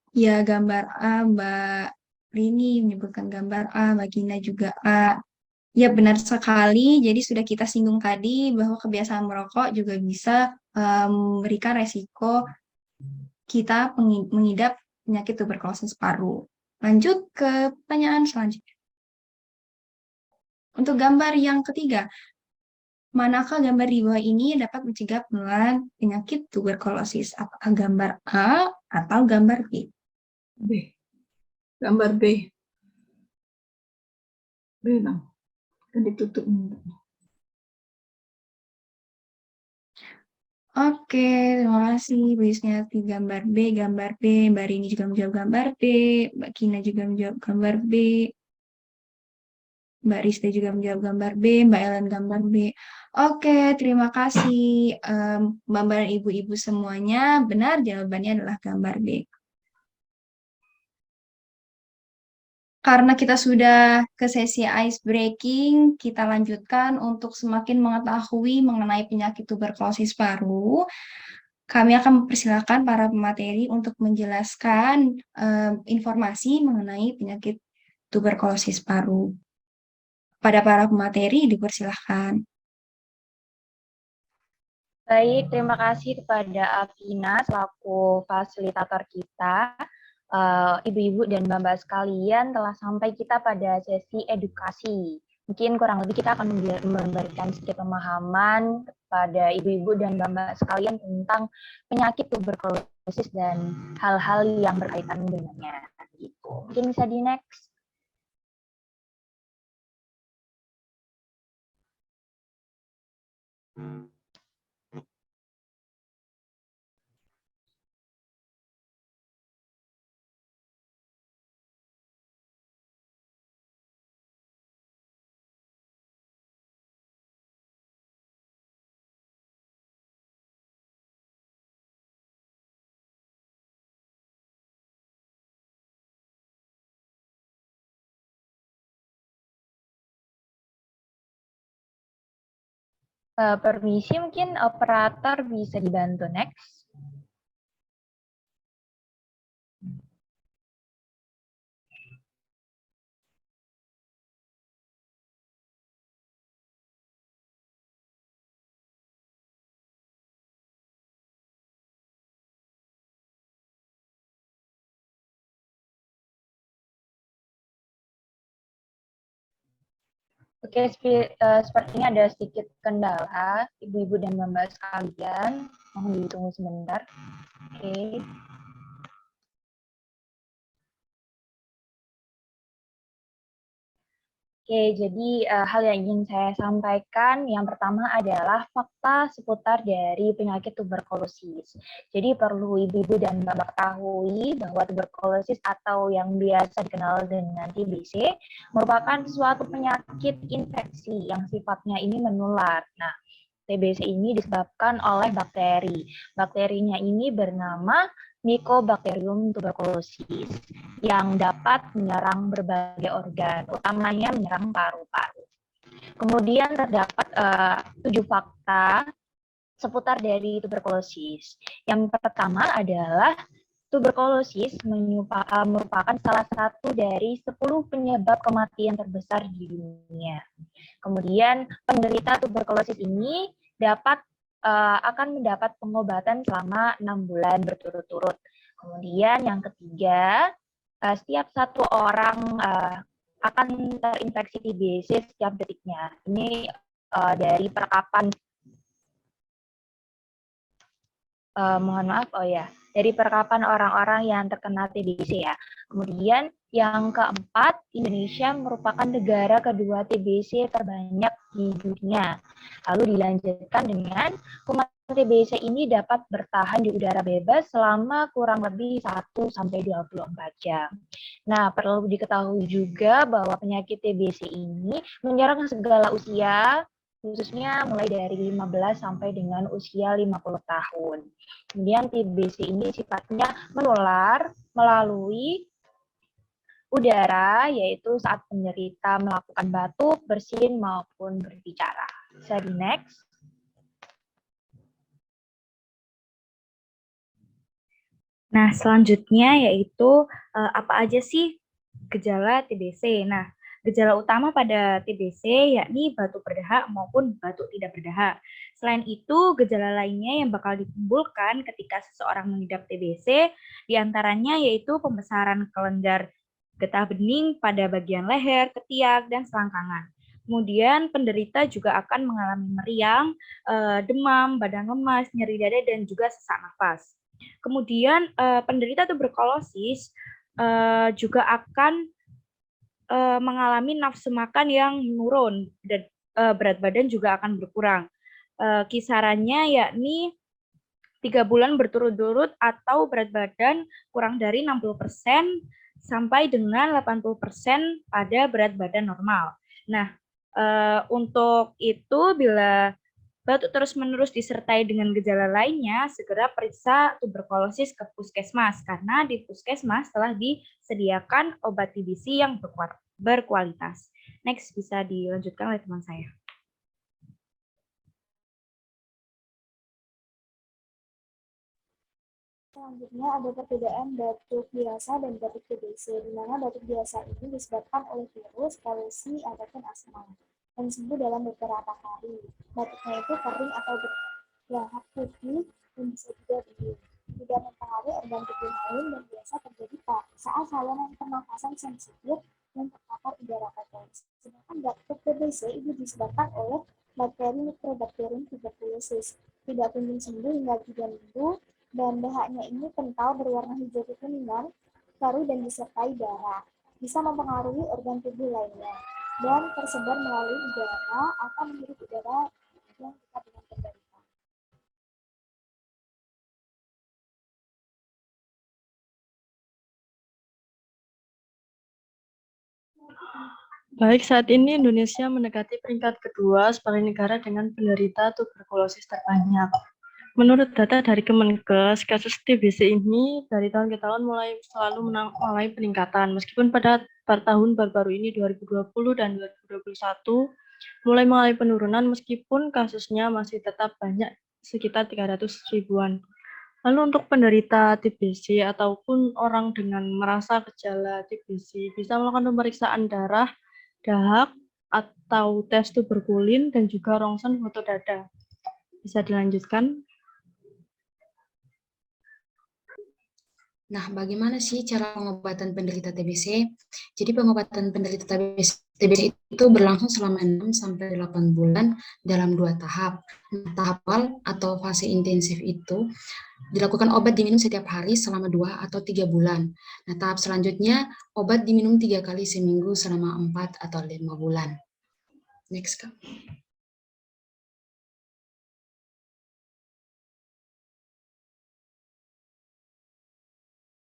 Ya, gambar A, Mbak Rini menyebutkan gambar A, Mbak Gina juga A. Ya, benar sekali. Jadi sudah kita singgung tadi bahwa kebiasaan merokok juga bisa memberikan resiko kita mengidap penyakit tuberkulosis paru. Lanjut ke pertanyaan selanjutnya. Untuk gambar yang ketiga, manakah gambar di bawah ini dapat mencegah penularan penyakit tuberkulosis? Apakah gambar A atau gambar B? B. Gambar B. B dong. Kan ditutup. Oke, terima kasih Bu Yusniati. Gambar B, gambar B. Mbak Rini juga menjawab gambar B. Mbak Kina juga menjawab gambar B. Mbak Rista juga menjawab gambar B. Mbak Ellen gambar B. Oke, terima kasih Mbak dan Ibu-Ibu semuanya. Benar, jawabannya adalah gambar B. karena kita sudah ke sesi ice breaking, kita lanjutkan untuk semakin mengetahui mengenai penyakit tuberkulosis paru. Kami akan mempersilakan para pemateri untuk menjelaskan informasi mengenai penyakit tuberkulosis paru. Pada para pemateri dipersilahkan. Baik, terima kasih kepada Afina selaku fasilitator kita. Ibu-ibu dan mbak-mbak sekalian telah sampai kita pada sesi edukasi. Mungkin kurang lebih kita akan memberikan sedikit pemahaman kepada ibu-ibu dan mbak-mbak sekalian tentang penyakit tuberkulosis dan hal-hal yang berkaitan dengannya. Gitu. Mungkin bisa di next. Permisi, mungkin operator bisa dibantu next. Oke, sepertinya ada sedikit kendala, ibu-ibu dan mbak sekalian. Mohon ditunggu sebentar. Oke. Oke, jadi hal yang ingin saya sampaikan yang pertama adalah fakta seputar dari penyakit tuberkulosis. Jadi perlu ibu-ibu dan bapak ketahui bahwa tuberkulosis atau yang biasa dikenal dengan TBC merupakan suatu penyakit infeksi yang sifatnya ini menular. Nah, TBC ini disebabkan oleh bakteri. Bakterinya ini bernama Mycobacterium tuberculosis yang dapat menyerang berbagai organ, utamanya menyerang paru-paru. Kemudian terdapat 7 fakta seputar dari tuberkulosis. Yang pertama adalah tuberkulosis merupakan salah satu dari 10 penyebab kematian terbesar di dunia. Kemudian penderita tuberkulosis ini akan mendapat pengobatan selama 6 bulan berturut-turut. Kemudian yang ketiga, setiap satu orang akan terinfeksi TBC setiap detiknya. Ini dari percakapan, dari percakapan orang-orang yang terkena TBC ya. Kemudian yang keempat, Indonesia merupakan negara kedua TBC terbanyak di dunia. Lalu dilanjutkan dengan kuman TBC ini dapat bertahan di udara bebas selama kurang lebih 1-24 jam. Nah, perlu diketahui juga bahwa penyakit TBC ini menyerang segala usia, khususnya mulai dari 15 sampai dengan usia 50 tahun. Kemudian TBC ini sifatnya menular melalui udara, yaitu saat penderita melakukan batuk, bersin, maupun berbicara. Bisa di next. Nah, selanjutnya yaitu apa aja sih gejala TBC? Nah, gejala utama pada TBC yakni batuk berdahak maupun batuk tidak berdahak. Selain itu, gejala lainnya yang bakal ditimbulkan ketika seseorang mengidap TBC diantaranya yaitu pembesaran kelenjar getah bening pada bagian leher, ketiak, dan selangkangan. Kemudian penderita juga akan mengalami meriang, demam, badan lemas, nyeri dada, dan juga sesak nafas. Kemudian penderita tuberkulosis juga akan mengalami nafsu makan yang menurun dan berat badan juga akan berkurang. Kisarannya yakni 3 bulan berturut-turut atau berat badan kurang dari 60% sampai dengan 80% pada berat badan normal. Nah, untuk itu bila batuk terus-menerus disertai dengan gejala lainnya, segera periksa tuberkulosis ke puskesmas, karena di puskesmas telah disediakan obat TBC yang berkualitas. Next, bisa dilanjutkan oleh teman saya. Selanjutnya ada perbedaan batuk biasa dan batuk TBC, di mana batuk biasa ini disebabkan oleh virus, polusi, ataupun asma, dan sembuh dalam beberapa hari. Batuknya itu kering atau berlahap putih dan bisa juga dingin. Tidak mempengaruhi organ tubuh lain dan biasa terjadi saat saluran pernafasan sensitif dan terpapar udara kotor. Sedangkan batuk TBC itu disebabkan oleh bakteri Mycobacterium tuberculosis. Tidak kunjung sembuh hingga 3 minggu, dan dahaknya ini kental berwarna hijau kekuningan, karu dan disertai darah. Bisa mempengaruhi organ tubuh lainnya dan tersebar melalui udara atau menghirup udara yang dekat dengan penderita. Baik, saat ini Indonesia mendekati peringkat kedua sebagai negara dengan penderita tuberkulosis terbanyak. Menurut data dari Kemenkes, kasus TBC ini dari tahun ke tahun selalu mengalami peningkatan. Meskipun pada tahun baru-baru ini 2020 dan 2021 mulai mengalami penurunan, meskipun kasusnya masih tetap banyak, sekitar 300 ribuan. Lalu untuk penderita TBC ataupun orang dengan merasa gejala TBC bisa melakukan pemeriksaan darah, dahak, atau tes tuberkulin, dan juga rongsen foto dada. Bisa dilanjutkan? Nah, bagaimana sih cara pengobatan penderita TBC? Jadi pengobatan penderita TBC itu berlangsung selama 6-8 bulan dalam 2 tahap. Nah, tahap awal atau fase intensif itu dilakukan obat diminum setiap hari selama 2 atau 3 bulan. Nah, tahap selanjutnya obat diminum 3 kali seminggu selama 4 atau 5 bulan. Next, Kak.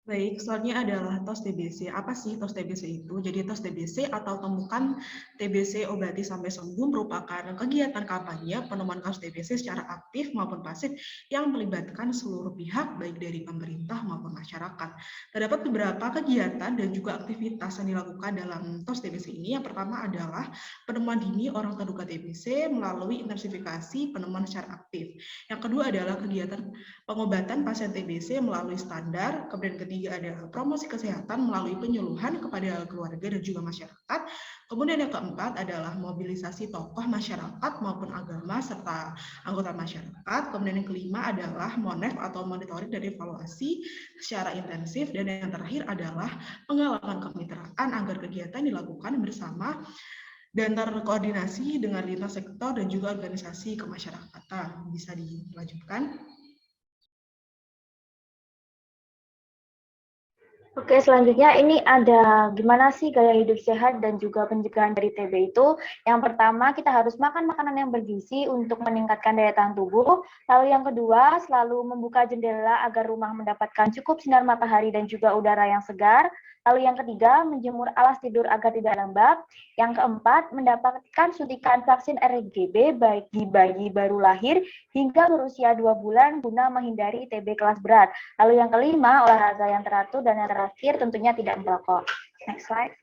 Baik, selanjutnya adalah tos TBC. Apa sih tos TBC itu? Jadi tos TBC atau temukan TBC obati sampai sembuh merupakan kegiatan kampanye penemuan kasus TBC secara aktif maupun pasif yang melibatkan seluruh pihak baik dari pemerintah maupun masyarakat. Terdapat beberapa kegiatan dan juga aktivitas yang dilakukan dalam tos TBC ini. Yang pertama adalah penemuan dini orang terduga TBC melalui intensifikasi penemuan secara aktif. Yang kedua adalah kegiatan pengobatan pasien TBC melalui standar. Kemudian ketiga adalah promosi kesehatan melalui penyuluhan kepada keluarga dan juga masyarakat. Kemudian yang keempat adalah mobilisasi tokoh masyarakat maupun agama serta anggota masyarakat. Kemudian yang kelima adalah monef atau monitoring dan evaluasi secara intensif. Dan yang terakhir adalah pengalaman kemitraan agar kegiatan dilakukan bersama dan terkoordinasi dengan lintas sektor dan juga organisasi kemasyarakatan. Bisa dilanjutkan? Oke, selanjutnya ini ada gimana sih gaya hidup sehat dan juga pencegahan dari TB itu. Yang pertama, kita harus makan makanan yang bergizi untuk meningkatkan daya tahan tubuh. Lalu yang kedua, selalu membuka jendela agar rumah mendapatkan cukup sinar matahari dan juga udara yang segar. Lalu yang ketiga, menjemur alas tidur agar tidak lembab. Yang keempat, mendapatkan suntikan vaksin RGB baik di bayi baru lahir hingga berusia 2 bulan guna menghindari TB kelas berat. Lalu yang kelima, olahraga yang teratur, dan yang terakhir tentunya tidak merokok. Next slide.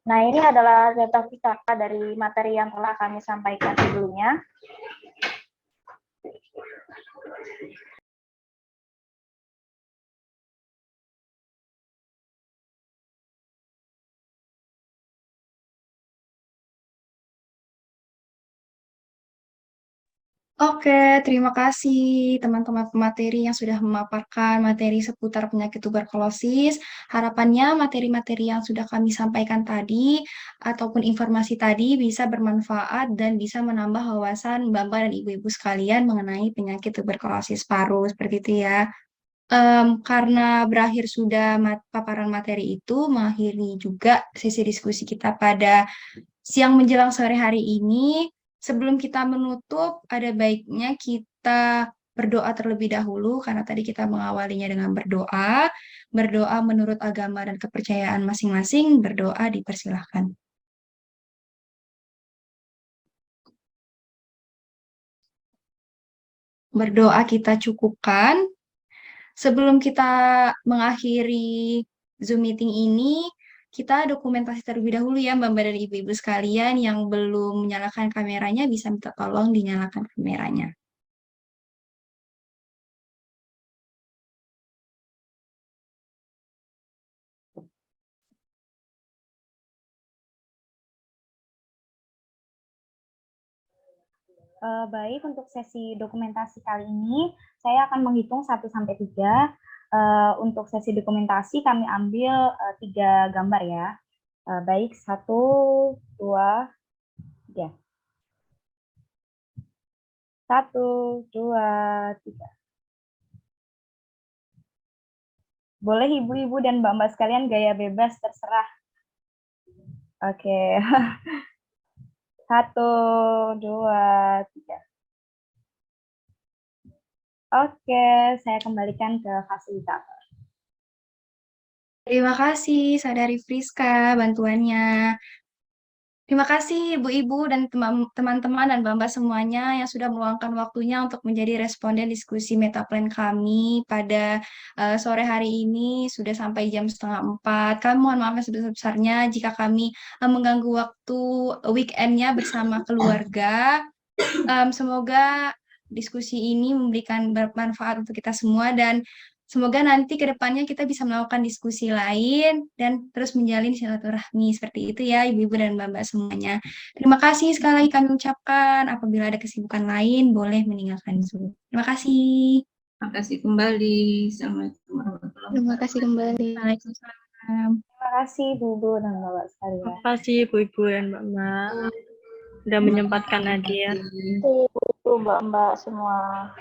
Nah, ini adalah data kakak dari materi yang telah kami sampaikan sebelumnya. Oke, terima kasih teman-teman pemateri yang sudah memaparkan materi seputar penyakit tuberkulosis. Harapannya materi-materi yang sudah kami sampaikan tadi ataupun informasi tadi bisa bermanfaat dan bisa menambah wawasan Bapak dan Ibu-Ibu sekalian mengenai penyakit tuberkulosis paru, seperti itu ya. Karena berakhir sudah paparan materi itu, mengakhiri juga sesi diskusi kita pada siang menjelang sore hari ini. Sebelum kita menutup, ada baiknya kita berdoa terlebih dahulu, karena tadi kita mengawalinya dengan berdoa. Berdoa menurut agama dan kepercayaan masing-masing, berdoa dipersilahkan. berdoa kita cukupkan. Sebelum kita mengakhiri Zoom meeting ini, kita dokumentasi terlebih dahulu ya Mbak dan Ibu-Ibu sekalian yang belum menyalakan kameranya bisa minta tolong dinyalakan kameranya. Baik, untuk sesi dokumentasi kali ini, saya akan menghitung 1 sampai 3. Untuk sesi dokumentasi kami ambil 3 gambar ya. Baik, 1, 2, 3. 1, 2, 3. Boleh ibu-ibu dan mbak-mbak sekalian gaya bebas, terserah. Oke. 1, 2, 3. Oke, saya kembalikan ke fasilitator. Terima kasih Saudari Friska bantuannya. Terima kasih Ibu-Ibu dan teman-teman dan Mbak-Mbak semuanya yang sudah meluangkan waktunya untuk menjadi responden diskusi metaplan kami pada sore hari ini sudah sampai jam 3:30. Kami mohon maaf yang sebesar-besarnya jika kami mengganggu waktu weekend-nya bersama keluarga. Semoga diskusi ini memberikan bermanfaat untuk kita semua dan semoga nanti ke depannya kita bisa melakukan diskusi lain dan terus menjalin silaturahmi seperti itu ya Ibu-Ibu dan Mbak-Mbak semuanya. Terima kasih sekali lagi kami ucapkan. Apabila ada kesibukan lain boleh meninggalkan Zoom. Terima kasih. Terima kasih kembali. Assalamualaikum warahmatullahi wabarakatuh. Terima kasih kembali. Waalaikumsalam. Terima kasih Ibu dan Mbak sekalian. Terima kasih Ibu-Ibu dan Mbak-Mbak sudah menyempatkan hadir. Mbak-mbak semua.